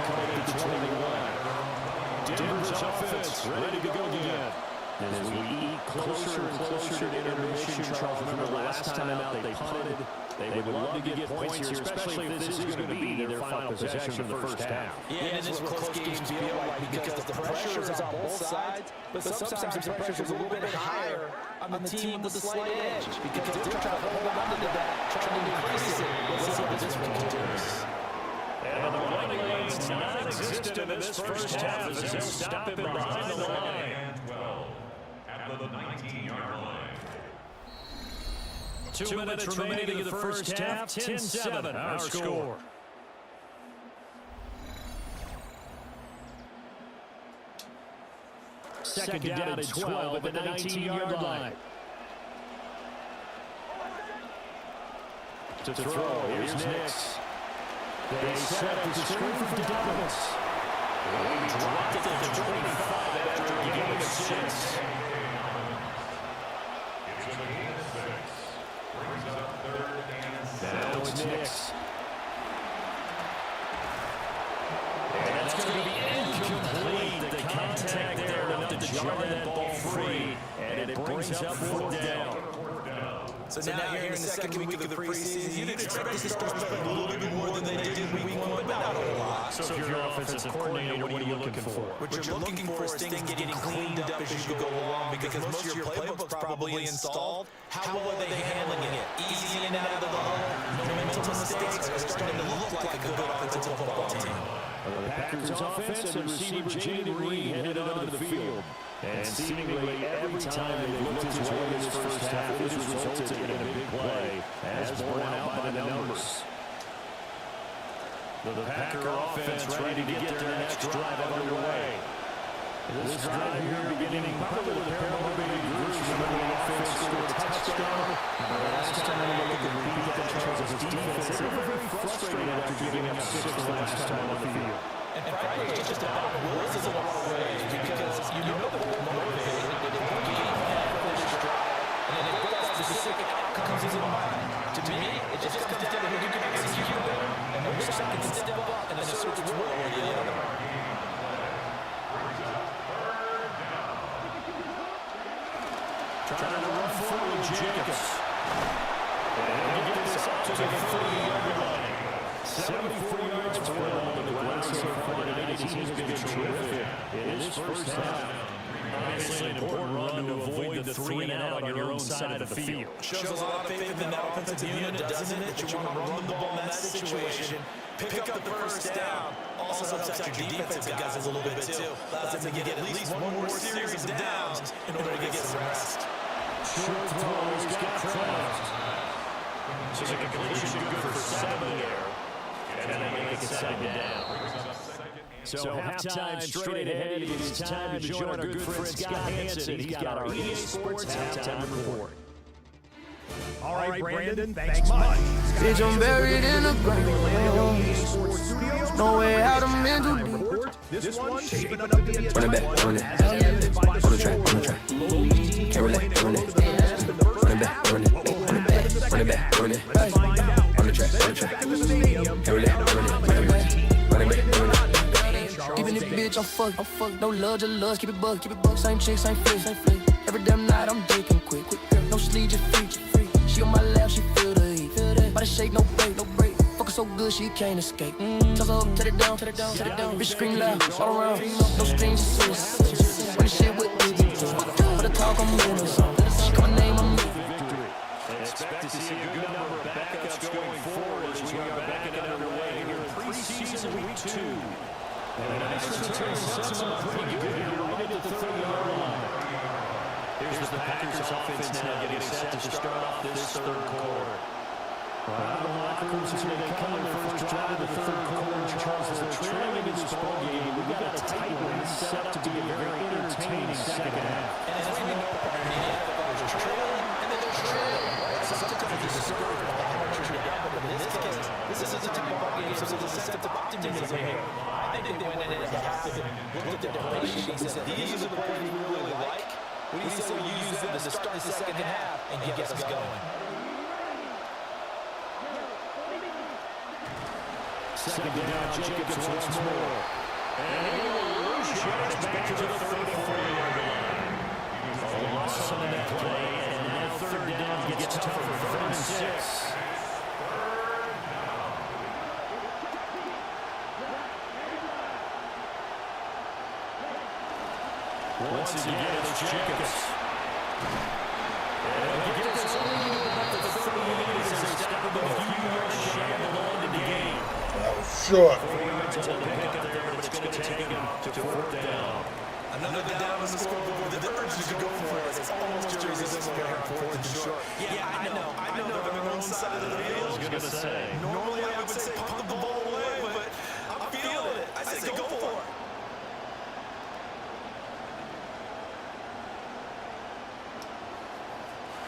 coming to 21. Denver's offense ready to go again. And as we eat closer and closer to intermission, Charles, remember the last time out they punted. They would love to get points here, especially if this is going to be their final possession of the first half. Yeah, and this is what close games feel like because the pressure is on both sides, but sometimes the pressure is a little bit higher on the team with the slight edge because they're trying to hold on to that, trying to increase it. Let's see how this one continues. And the running lane's non-existent in this first half as they'll stop him behind the line. At the 19-yard line. 2 minutes remaining in the first half. 10-7 our score. Second down and 12 at the 19-yard line. To throw, here's Nix. They set up the screen for Dobbins. He dropped it to the 25 after a gain of 6. Now it's Nix. And that's going to be incomplete. The contact there enough to jar that ball free. And it brings up 4th down. So now here in the second week of the preseason, you'd expect this to start a little bit more than they did in week 1, but not a whole lot. So if you're an offensive coordinator, what are you looking for? What you're looking for is things getting cleaned up as you go along because most of your playbook's probably installed. How well are they handling it? Easy in and out of the huddle, no mental mistakes, are starting to look like a good offensive football team. The Packers offense and receiver Jaden Reed headed onto the field. And seemingly every time they looked his way in this first half, it has resulted in a big play, as borne out by the numbers. The Packer offense ready to get their next drive underway. This drive here beginning probably with a pair of motivated groups. Remember the offense scored a touchdown. Last time we look at the repeat that Charles' defense, they were very frustrated after giving up 6 last time on the field. And Friday is just about wills in a lot of ways because you know that they're motivated, that they want to game plan for this drive, and then they've got specific outcomes in mind. To me, it just comes down to who can execute better, and which side can step up, and then assert its will over the other. Trying to run forward, Jacobs. And get this up to the 30-yard line. 74 yards for him on the ground so far today. He's been terrific in his first half. Obviously an important run to avoid the 3 and out on your own side of the field. Shows a lot of faith in that offensive unit, doesn't it? That you want to run the ball in that situation. Pick up the first down. Also helps out your defensive guys a little bit too. Allows them to get at least one more series of downs in order to get some rest. Short throw, he's got Kraft. So it's a completion good for 7 there. And then they make it 2nd down. So halftime straight ahead. It is time to join our good friend Scott Hansen. He's got our EA Sports halftime report. All right, Brandon, thanks much. Bitch, I'm buried in the ground. No way out, I'm in too deep. This one shaping up to be a Run it back, run it. On the track, on the track. Can't relate, run it. Run it back, run it. Run it back, run it back, run it. On the track, on the track. Can't relate, run it. Run it back, run it. Keeping it, bitch, I'm fucked. No love, just love, keep it bug. Same chick, same flick. Every damn night I'm digging quick. No sleep, just free. She on my lap, she feel the heat. Body shake, no break. Fuck her so good, she can't escape. Toss her up, take it down. Bitch scream loud, all around. No strings, just when the shit with me. For the talk, I'm in her song. She call my name, I'm in. Expect to see a good number of backups going forward as we are back and underway here in preseason week 2. And a nice return sets them up pretty good here right at the 30-yard line. Here's the Packers offense now getting set to start off this third quarter. Out of the locker rooms here they come in their first drive of the third quarter. Charles, they're trailing in this ball game. We've got a tight one set up to be a very entertaining second half. And as we know, there's trailing and then there's trailing. Sometimes it's a scoring ball, how much you're down, but in this case, this is a type of ball game, so there's a sense of optimism here. I think they went in at half and looked at their formation and said, these are the plays we really like. We need to use them to start the second half and get us going. Second down, Jacobs once more. And he will lose yards back to the 34-yard line. A loss on that play, and that third down gets tougher. 3rd and 6. Once again, it's Jacobs. And he gets us only about the 30 meters as they step up a few yards shy of the line in the game. That was short. Another down on the scoreboard. The urge to go for it. It's almost irresistible here on 4th and short. Yeah, I know. They're on the wrong side of the field. Normally I would say pump the ball away, but I'm feeling it. I say go for it.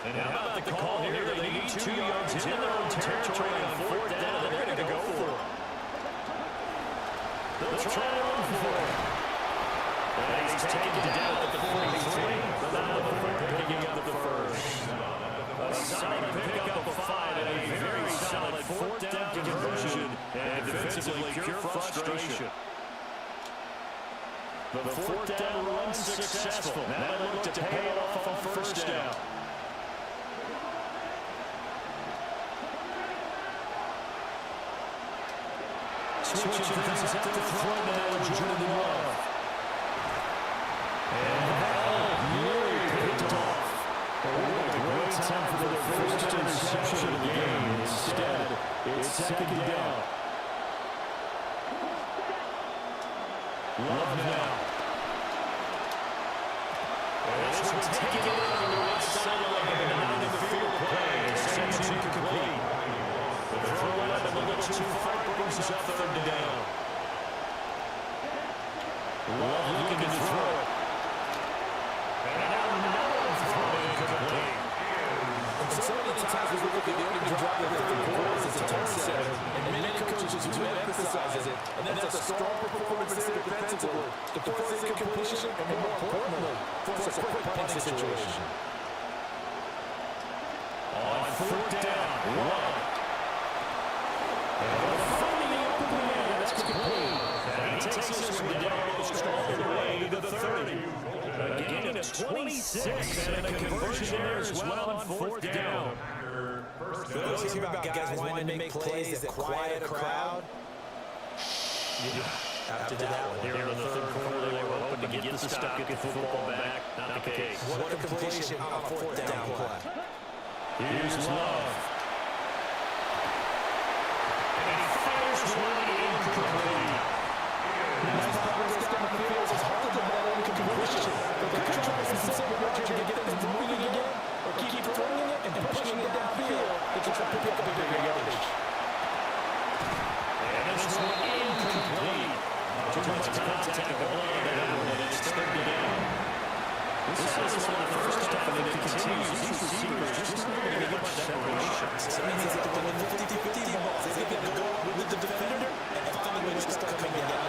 And how about the call here? They need 2 yards in their own territory on 4th down. They're going to go for it. They'll try to run for it. And he's taken down at the 43. Picking up the first. A solid pickup of 5 and a very solid 4th down conversion. And defensively pure frustration. The 4th down run successful. Now they look to pay it off on 1st down. Switching things up to the front now with Jordan Love. And that nearly picked off. But what a great time for their first interception of the game. Instead, it's second down. Love now. And this one taking it on the right sideline and out of the field play. Sends it incomplete. The throw out a little too far brings us up 3rd down. Love looking to throw it. And now another throw incomplete. And so many times we look at the opening drive of the third quarter as a turn center, and many coaches do emphasize it, and that's a strong performance there defensively, to force incompletion, and more importantly, force a quick punting situation. On 4th down, Love. And finding the open man, that's complete. And he takes this one down almost all the way to the 30. A gain of 26 and a conversion there as well on 4th down. For those hear about guys wanting to make plays that quiet a crowd, after that one, Here in the 3rd quarter, they were hoping to get the stop, get the football back. Not the case. what a completion on a 4th down play. Here's Love. And he fires one incomplete. Nice progress down the field. It's hard to get that incompletion. But the coach tries to set up what you're going to get things moving again, or keep throwing it and pushing it downfield. They can try to pick up a bigger yardage. And this one incomplete. Too much contact on the line, and it's 3rd down. This is one of the first time that it continues. These receivers just not going to get much separation. So that means that they're winning 50-50 balls. They get to go with the defender and find a way to start coming down.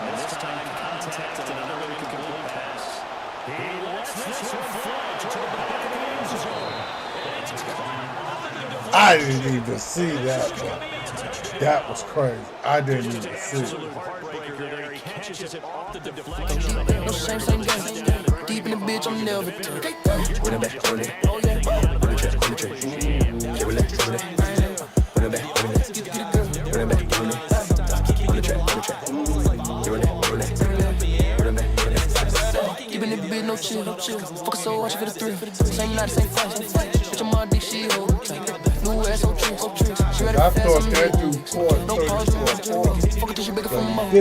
And this time, contact and another incomplete pass. He lets this one fly to the back of the end zone. It's caught. I didn't even see that, bro. That was crazy. I didn't even see it. Heartbreaker there. He catches it off the deflection. No shame, same game. Deep in the bitch, I'm never touched. Run it back, run it. Oh yeah. Run the track, run the track. Can't relax, run it. Run it back, run it. Run it back, run it. On the track, on the track. Run it, run it. Run it back, run it. Keeping it big, no chill. Fuck so watch for the thrill. Same night, same fight. Bitch, I'm on DC, hold. New ass, old tricks, old tricks. She ready I for thought fast, that I'm dude scored no pause, 34. fuck it till she bigger from my mouth.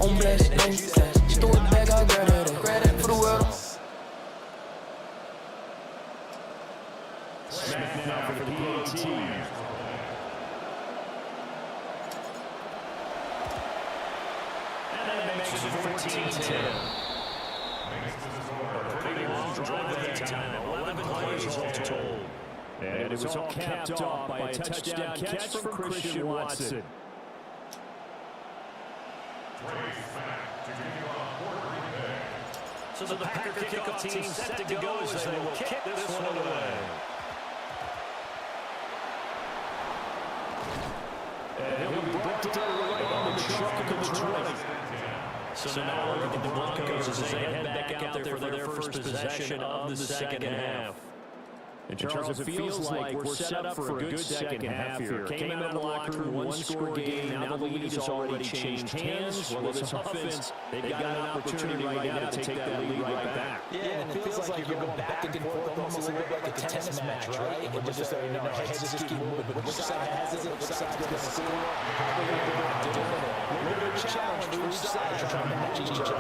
On blast, no class. She throw it back, I'll grab it for the world. Smack now for the PAT. And that makes it 14-10. A pretty long drive at that time. 11 players all told. And it was all capped off by a touchdown catch from Christian Watson. So the Packer kickoff team set to go as they will kick this one away. And he'll be brought down right on the chalk of the 20. So now look at the Broncos as they head back out there for their first possession of the second half. And Charles, it feels like we're set up for a good second half here. Came out of the locker room, one-score game. Now the lead has already changed hands. Well, this offense, they've got an opportunity right now to take that lead right back. Yeah, and it feels like you're going back and forth, almost a little bit like a tennis match, right? And just our heads just keep moving. But which side has it? Which side's going to score? How are they going to do it? A little bit challenge for each side to try to match each other.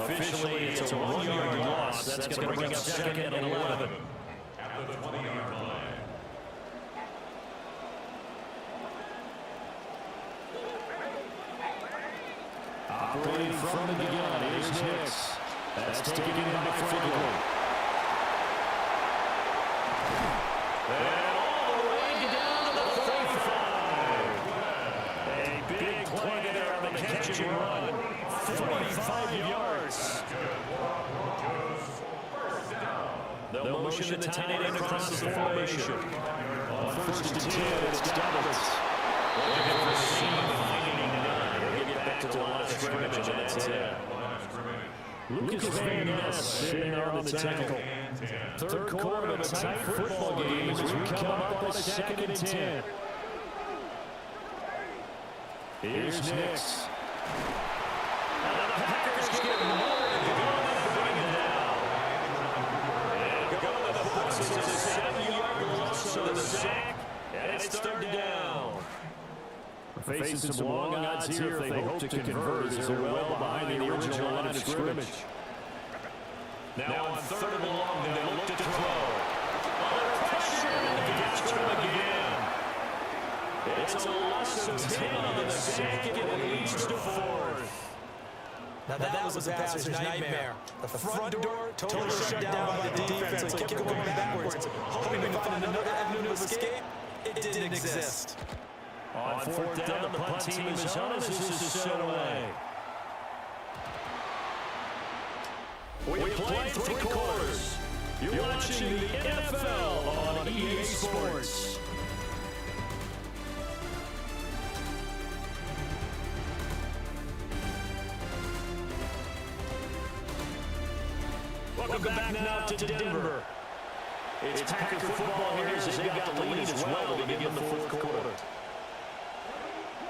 Officially, it's a 1-yard loss. That's going to bring up second and 11. At the 20-yard line. Operating from the gun, here's Hicks. That's taken in by Franklin. And all the way down to the 35. A big play there on the catch and run. 45 yards. They'll motion the tight end across the formation. On first and 10, it's doubles. Looking for a seam, finding none. He'll get back to the line of scrimmage, and that's it. Lucas Van Ness sitting there on the tackle. Third quarter of a tight football game as we come up on a second and 10. Here's Nix. And the Packers get more to go and bring it down. And go to the books. It's a 7-yard loss of the sack. And it's third down. We're facing some long odds here if they hope to convert as they're well behind the original line of scrimmage. Now on third and long, they look to throw. Under pressure, and he gets through again. It's a loss of 10 on the sack, and it leads to fourth. Now that was a passer's nightmare. The front door totally shut down by the defense, so he kept going backwards, hoping to find another avenue of escape. It didn't exist. On fourth down, the punt team is on as this is set away. We played 3 quarters. You're watching the NFL on EA Sports. Welcome back now to Denver. It's Packer football here as they've got the lead as well to begin the fourth quarter.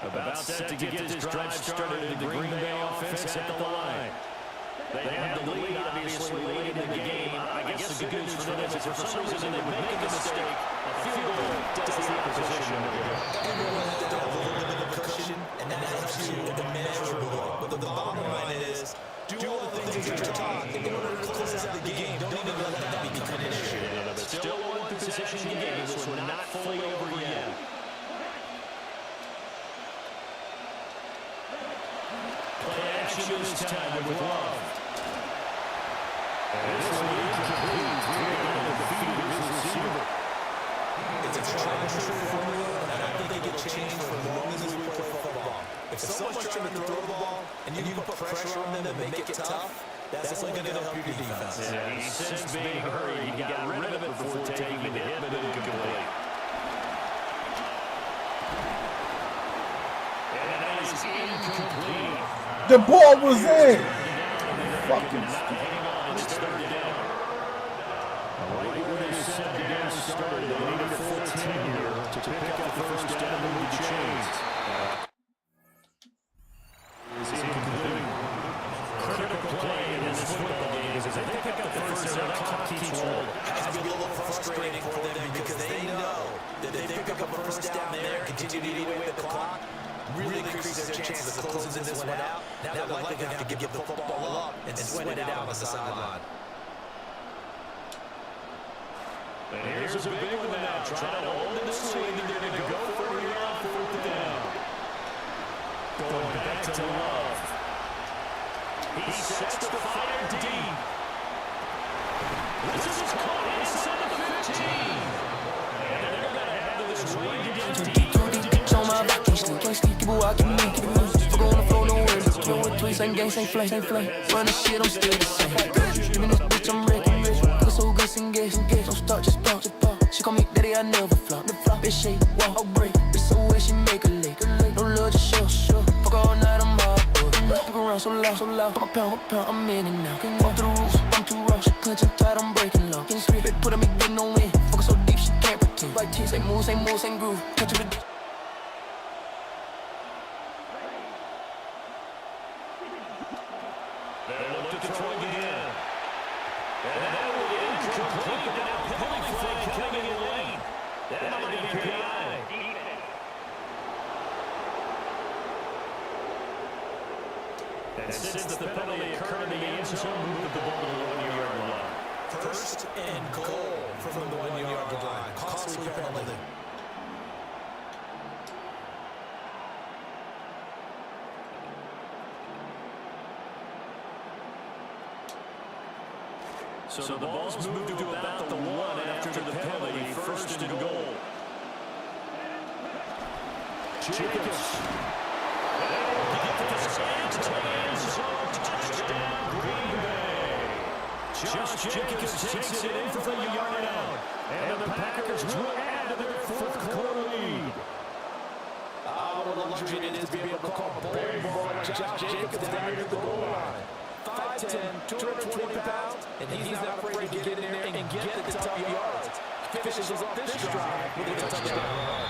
About set to get this drive started, the Green Bay offense at the line. They have the lead, obviously, late in the game. I guess the good news for them is if for some reason they would make a mistake, a field goal does the opposition no good. Everyone has to have a little bit of cushion, and that helps you immeasurably. But the bottom line is, do all the things that you're taught in order to close out the game. Don't even let that become an issue. But still a one-possession game, so we're not fully over yet. Play action this time with Love. And this one incomplete. Defeated his receiver. change for as long as we play football. If someone's trying to throw the ball and you can put pressure on them and make it tough, that's only going to help your defense. Yeah, he sensed being hurried. He got rid of it before taking the hit, but incomplete. And that is incomplete. The ball was in. Fucking Hang on, it's third down. Right where they set the down started. They need a full 10 here to pick up the first down and move the chains. Is incomplete. Critical play in this football game is if they pick up the first down, that clock keeps rolling. Has to be a little frustrating for them because they know that if they pick up a first down there and continue to eat away at the clock, really increases their chances of closing this one out. Now they're likely going to have to give the football up and sweat it out on the sideline. And here's a big one now. Trying to hold this lead. They're going to go for it here on fourth down. Going back to Love. He sets the fire deep. This is caught inside the 15. And they're going to have this range against deep. On my vacation, can't sleep, keep walking me, keep it loose. Fuck on the floor, no worries. Kill with tweets, ain't gang, ain't flame, ain't flame. Run the shit, I'm still the same. Living this bitch, I'm wrecking rich. Look so good, sing gas, don't start, just pop, just pop. She call me daddy, I never flop. Bitch, shake, walk, I'll break. Bitch, so wet, she make a lick. No love, just show. Fuck all night, I'm hard. Fuck around so loud. Pop a pound, I'm in and out. Can't walk through the rules, I'm too raw. She clenching tight, I'm breaking low. Can't scream, bitch, put on me, getting no win. Fuck so deep, she can't pretend. Right teeth, same moves, same groove. Catch her with They'll look to throw again. And that will be incomplete. And that penalty flag coming in late. That might be PI. And since the penalty occurred in the end zone, moved the ball to the 1-yard line. First and goal from the 1-yard line. Costly penalty. So the ball's moved to about the 1 after the penalty. First and goal. Jacobs. Touchdown, Green Bay. Josh Jacobs takes it in from the yard out. And the Packers will add to their fourth quarter lead. What a luxury it is to be able to call ball like Josh Jacobs down near the goal line. 5'10", 220 pounds, and he's not afraid to get in there and get the tough yards. Finishes off this drive with a touchdown.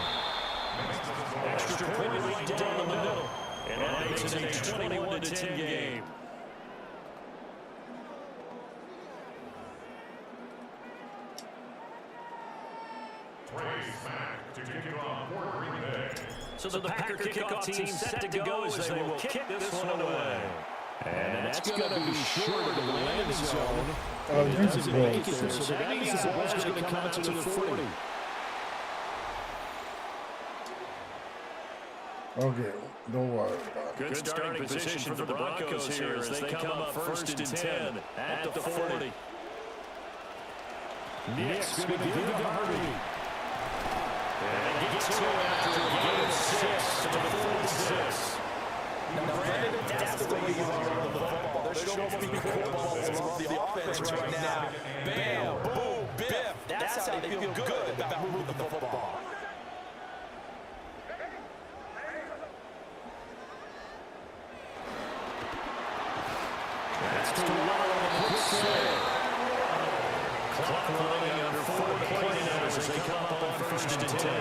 Extra point lead down the middle. And that makes it a 21-10 game. So the Packer kickoff team set to go as they will kick this one away. And that's going to be short of the landing zone. using balls. So that means the ball's going to come out to the 40. Okay, don't worry about it. Good starting position for the Broncos here as they come up first and 10 at the 40. Nick's going to give it to Harvey. And gets to after a gain of 6 to the 46. Now, granted, that's the way you want to run the football. There's so many quick balls off the offense right now. Bam, boom, biff. That's how they feel good about moving the football. That's to Waller on the quick save. Clock running under 4 play now as they come up on first and 10.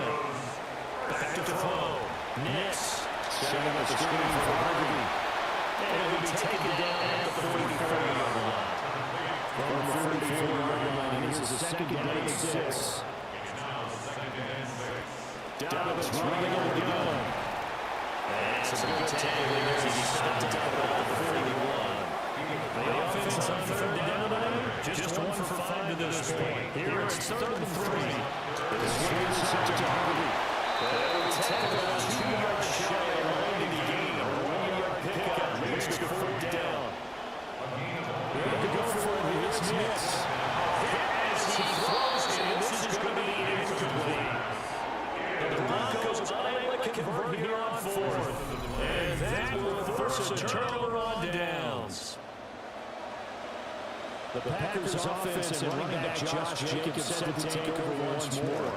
Back to throw. Nix. Setting up the screen for Harvey. And it will be taken down at the 44-yard line. From the 44-yard line, here's a second down and 6. Dallas running over the gun. And it's a good tackle there as he stopped at the 41. The offense on third down tonight, just 1 for 5 to this point. Here it's third and 3. This one is out to Harvey. They'll tackle about 2 yards shy of landing the game. A 1-yard pickup makes the fourth down. Ready to go for it. It's Nix. As he throws it, this is going to be incomplete. The Broncos unable to convert here on fourth. And that will force a turnover on downs. The Packers offense and running back Josh Jacobs set to take over once more.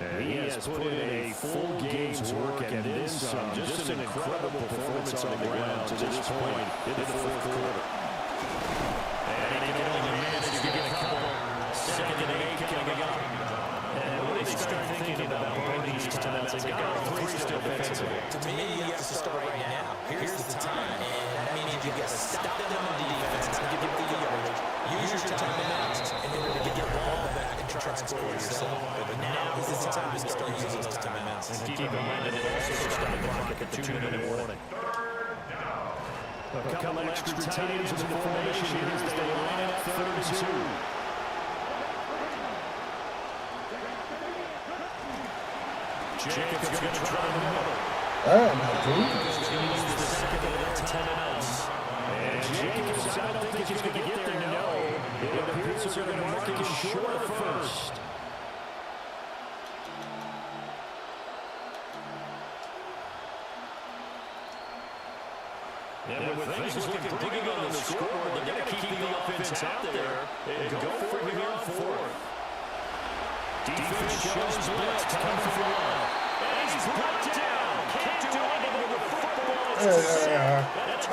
And he has put in a full game's work and then some. Just an incredible performance on the ground to this point in the fourth quarter. And he can only manage to get a couple. 2nd and 8 coming up. And when they start thinking about burning these times, they got 3 still defensively. To me, you have to start right now. Here's the time, and that means you got to stop them on defense and give the yardage. Use your timeouts in order to get the ball back and try and score yourself. But now is the time to start using those timeouts. And keep in mind that it also starts the clock at the 2-minute warning. A couple extra tight ends in the formation as they line up 3rd and 2. Jacobs going to try the middle. He's the second of that timeouts. And Jacobs, I don't think he's going to get there, no. It appears they're going to mark him short of first. And with things looking pretty good on the scoreboard, they're going to keep the offense out there and go for it here on fourth. Defense shows blitz coming from the line. And he's brought down. Can't do anything with the football. That's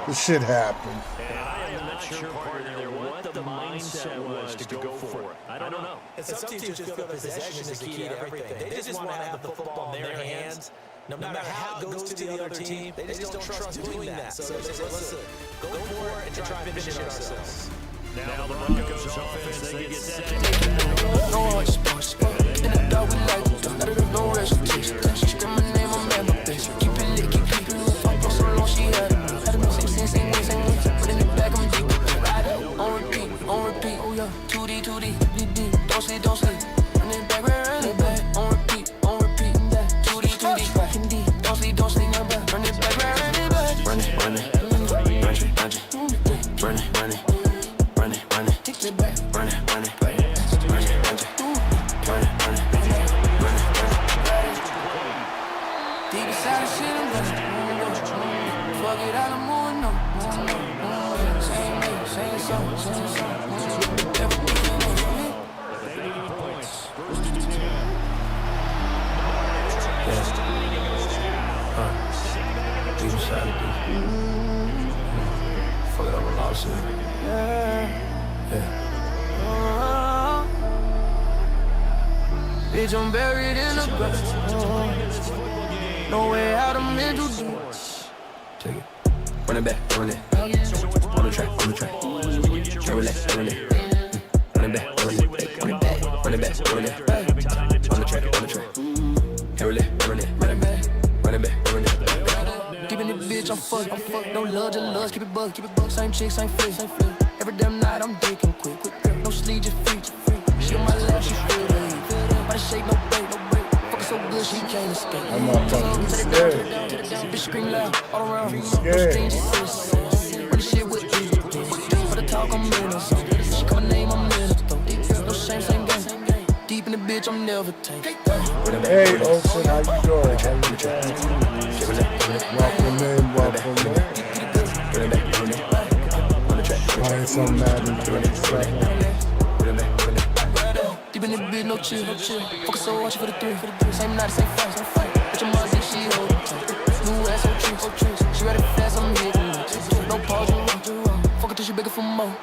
this shit happened. And I am not sure, partner, what the mindset was to go for it. I don't know. And some teams just feel that possession is the key to everything. They just want to have the football in their hands. No matter how it goes to the other team, they just don't trust doing that. So they say, listen, go for it and try and finish it ourselves. Now the Broncos offense, they get set to No hard spots. In the dark we like it. Just let it up, no reservation. She scream my name, I'm at my base. Keep it lit, keep it lit. Fuck so long, she had it. Had it, same way. Put in the back, I'm deep. Ride it, on repeat. Oh yeah, 2D, DD. Don't sleep. Run it back, run it back. On repeat. 2D. Don't sleep, now back. Run it back, run it back. Run it. Run it. Deep inside the shit, I'm running. Fuck it out, I'm moving on. Same song. Everything on me. 80 points. First and 10. Deep inside the fuck it up a lawsuit. Yeah. Bitch, I'm buried in the ground. No way out, I'm in too deep. Take it. Run it back, run it. On the track. Can't relax, run it. Run it back, run it. On the track. Can't relax, run it. Keeping it bitch, I'm fucked. No love, just love, keep it bug. Same chick, same flick. Every damn night I'm digging quick. No sleep, just free. She on my lap, she feel it. Body shape, no break. Fuck so good, she can't escape. I'm not fucking scared. Bitch scream loud, all around. I'm scared. When the shit with you. For the talk, I'm in her song. She call my name, I'm in her throat. No shame, same game. Deep in the bitch, I'm never taking. Hey, Olsen, how you doing? Welcome in. Playing some Madden 27. Deep in the bitch, no chill. Focus so watch for the 3. Same night, same fight. Bitch, your mother think she hold it. New ass, so tricks. She ready fast, I'm hitting. No pause, fuck it till she begging for more.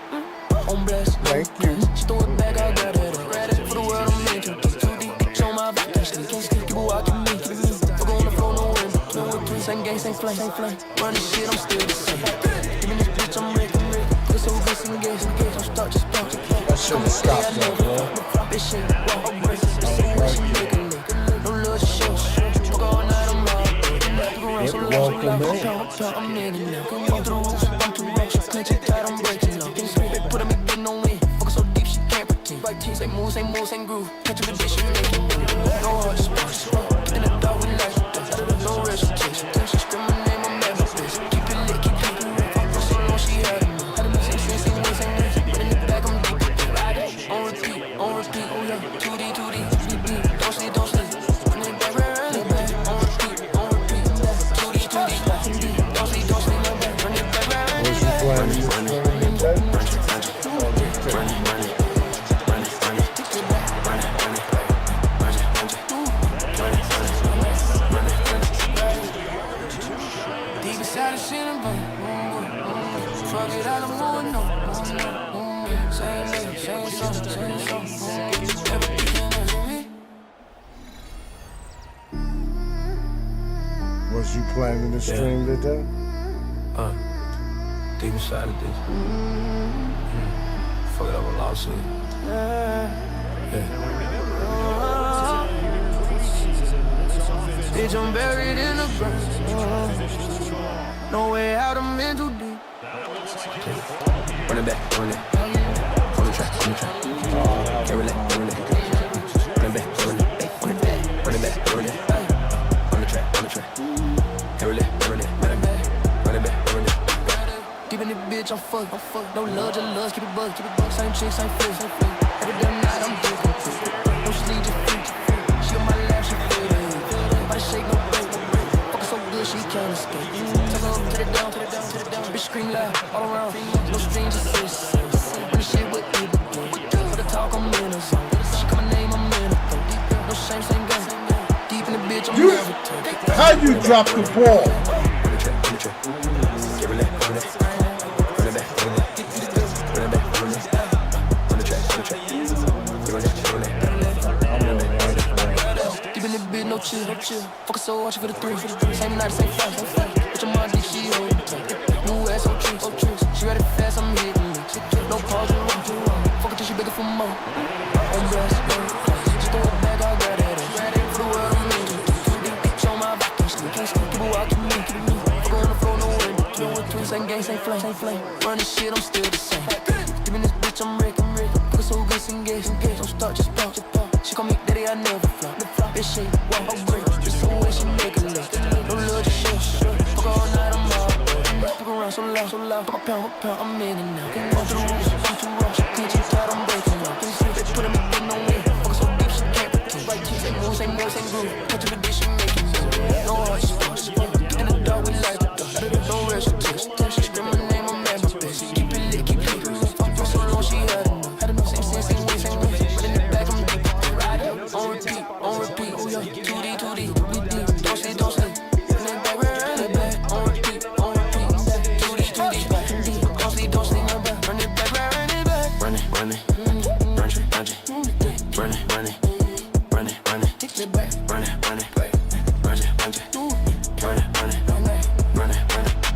On blast. Thank you. She throw it back, I got it. For the world, I'm into. Too deep, show my vacation. Keep it walking me. Fuck on the floor, no way. Same game, same flame. Run this shit, I'm still the same. Give me this bitch, I'm ready. Feel so good, see me gaze. Don't start, just stop. I shouldn't stop that, bro. Bitch, shit, walk, no love, show. Fuck all night, I'm out. Welcome I'm in it now. Walk through the roof, I'm too rough. Clench it tight, I'm breaking low. They put them in getting no win. Fuck so deep, she can't pretend. Same move, same groove. Catch a bitch, she make it. No hard spots. In the dark, we like it. No reservation. She scream my name, I'm at my bitch. Keep it lit, keep it lit. Fuck so long, she had it. Had it, same way. In the back, I'm deep. Ride it. On repeat. Oh yeah. 2D. Don't sleep. Run it back. Was you planning to stream today? Deep inside of this. Fuck it up a lawsuit. Bitch, I'm buried in the ground. No way out, I'm in too deep. Run it back, run it. On the track, on the track. Can't relate, run it. Run it back, run it. Run it back, run it back, run it. On the track, on the track. Can't relate, run it. Run it back, run it back, run it. Deep in this bitch, I'm fucked. No love, just love, keep it buzz, keep it buzz. Same chick, same flip, same flip. Every damn night, I'm deep. No sleep, just free. She on my lap, she feel it. Nobody shake, no break. Fucking so good, she can't escape. Tell her, put it down, put it down, put it down. Bitch scream loud, all around. No strings, just sis. When the shit with you, for the talk, I'm in a zone. She call my name, I'm in a throat. No shame, same game. Deep in the bitch, I'm never told. How you drop the ball? No chill, no chill. Focus so watch for the three. Same night, same flight, same flight. Bitch, I'm on deep, she hold it tight. New ass, so true, so true. She ready fast, I'm hitting it. No pause, you run, you run. Fuck it till she begging for more. On blast, just throw it back, I'll grab that ass. For the world, I'm in. Bitch on my back, can't sleep. People out, keep me, keep me. Fuck on the floor, no way. You know what, twin, same gang, same flame, same flame. Run this shit, I'm still the same. Give me this bitch, I'm Rick, I'm Rick. Fuck so good, sing gay, don't start, just pop, just pop. She call me daddy, I never flop. Bitch, shake, walk, I'm great. Just so way she make a lick. No love, just show. Fuck all night, I'm out. Fuck around so loud, so loud. Fuck a pound, I'm in and out. Can't run through the rules, I'm too raw. She clean, too tight, I'm breaking out. Bitch, put him in bed, no way. Fuck so deep, she can't pretend. Right team, same move, same move, same groove. Touch of the dish, she making me. No heart, just fuck, just fuck. In the dark, we like it, though. No rest, she text. She scream my name, I'm at my best. Keep it lit, keep it real. Fuck so long, she had enough. Had enough, same sense, same way, same way. But in the back, I'm deep. On repeat, on repeat. Oh yeah, 2D, 2D, we deep. Don't sleep, don't sleep. Run it back, run it back. On repeat, on repeat. 2D, 2D, don't sleep, don't sleep. Run it back, run it back. Run it, run it, run it, run it, run it, run it, run it, run it, run it, run it, run it, run it, run it, run it, run it,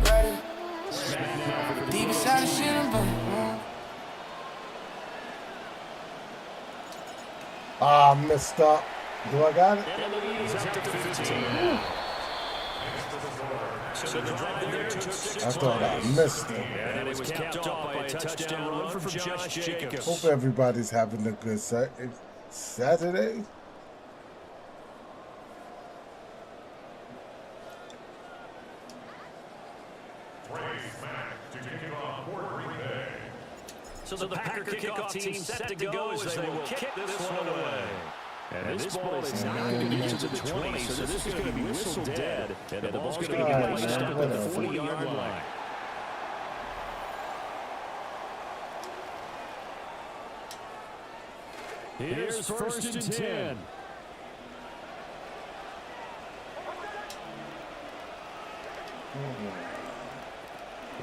run it. Deep inside the shit, I'm burning. Ah, messed up. Do I got it? I thought I missed it. And it was capped off by a touchdown run from Josh Jacobs. Hope everybody's having a good Saturday. So the Packer kickoff team set to go as they will kick this one away. And this ball is not going to get to the 20, so this is going to be whistle dead. And the ball's going to be placed up at the 40-yard line. Here's first and 10.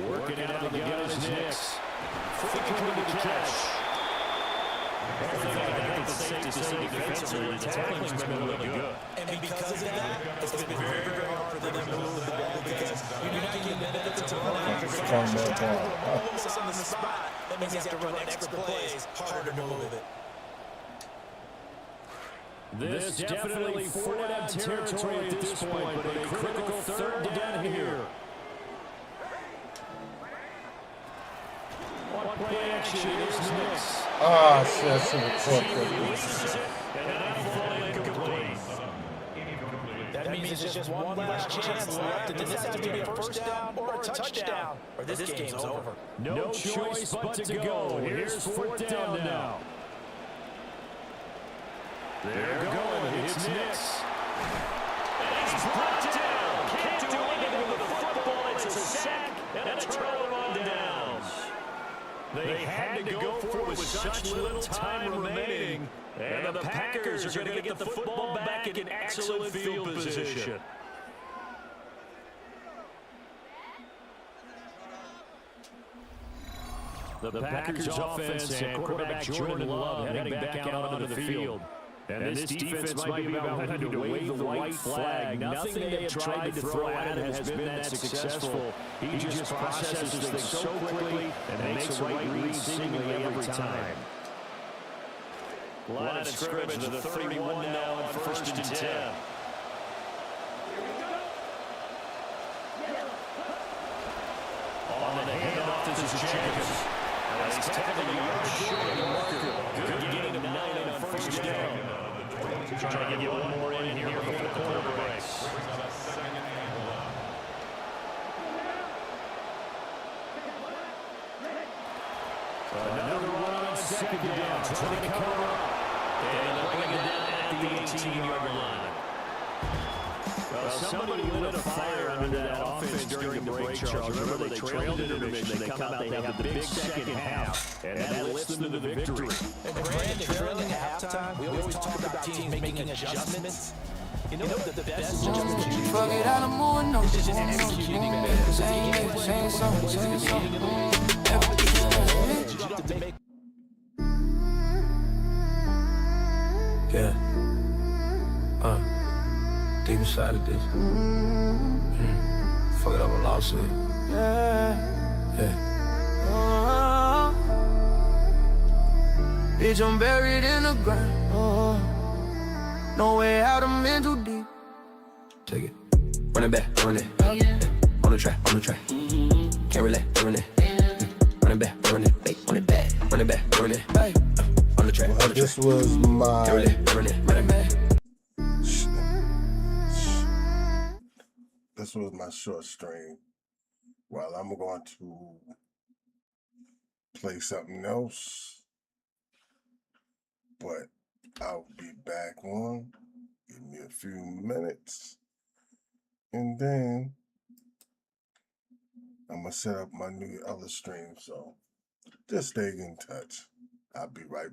Working it out of the gunner's Knicks. Flicking to the catch. The safety defensively, the tackling's been really good. And because of that, it's been very, very hard for them to move the ball because you're not getting benefits of running. All of a sudden, the spot, that means you have to run extra plays, harder to move it. This definitely four-down territory at this point, but a critical third down here. One play action is Knicks. Ah, shit, I should have caught That means it's just one last chance left. Does this have to be a first down or a touchdown? Or this game's over. No choice but to go. Here's fourth down now. They're going. It's Knicks. And he's brought down. Can't do anything with the football. It's a sack and a turnover on downs. They had to go for it with such little time remaining. And the Packers are going to get the football back in excellent field position. The Packers offense and quarterback Jordan Love heading back out onto the field. And this defense might be about ready to wave the white flag. Nothing they have tried to throw at him has been that successful. He just processes things so quickly and makes the right read seemingly every time. Line of scrimmage to the 31 now on 1st and 10. On the handoff, this is Jenkins. He's tackling a yard short of the marker. Good gain of 9 on 1st down. Trying to get one more in here before the corner breaks. Another run on 2nd down. Trying to cover up. And they'll bring it down at the 18-yard line. Well, somebody lit a fire under that offense during the break, Charles. Remember, they trailed in intermission. They come out, they have the big second half, and that lifts them to the victory. And Brandon, trailing at halftime, we always talk about teams making adjustments. You know what the best adjustment you Fuck it, I'm moving, no. is just executing better. Saying something. Yeah. Deep inside of this. Fuck it up, a lawsuit. Yeah. Bitch, I'm buried in the ground. No way out, I'm in too deep. Take it. Run it back, run it. On the track, on the track. Can't relate, run it. Run it back, run it. Run it back, run it back, run it. On the track, on the track. This was my. Can't relate, run it, run it back. This was my short stream. Well, I'm going to play something else, but I'll be back on. Give me a few minutes, and then I'm gonna set up my new other stream. So just stay in touch. I'll be right back.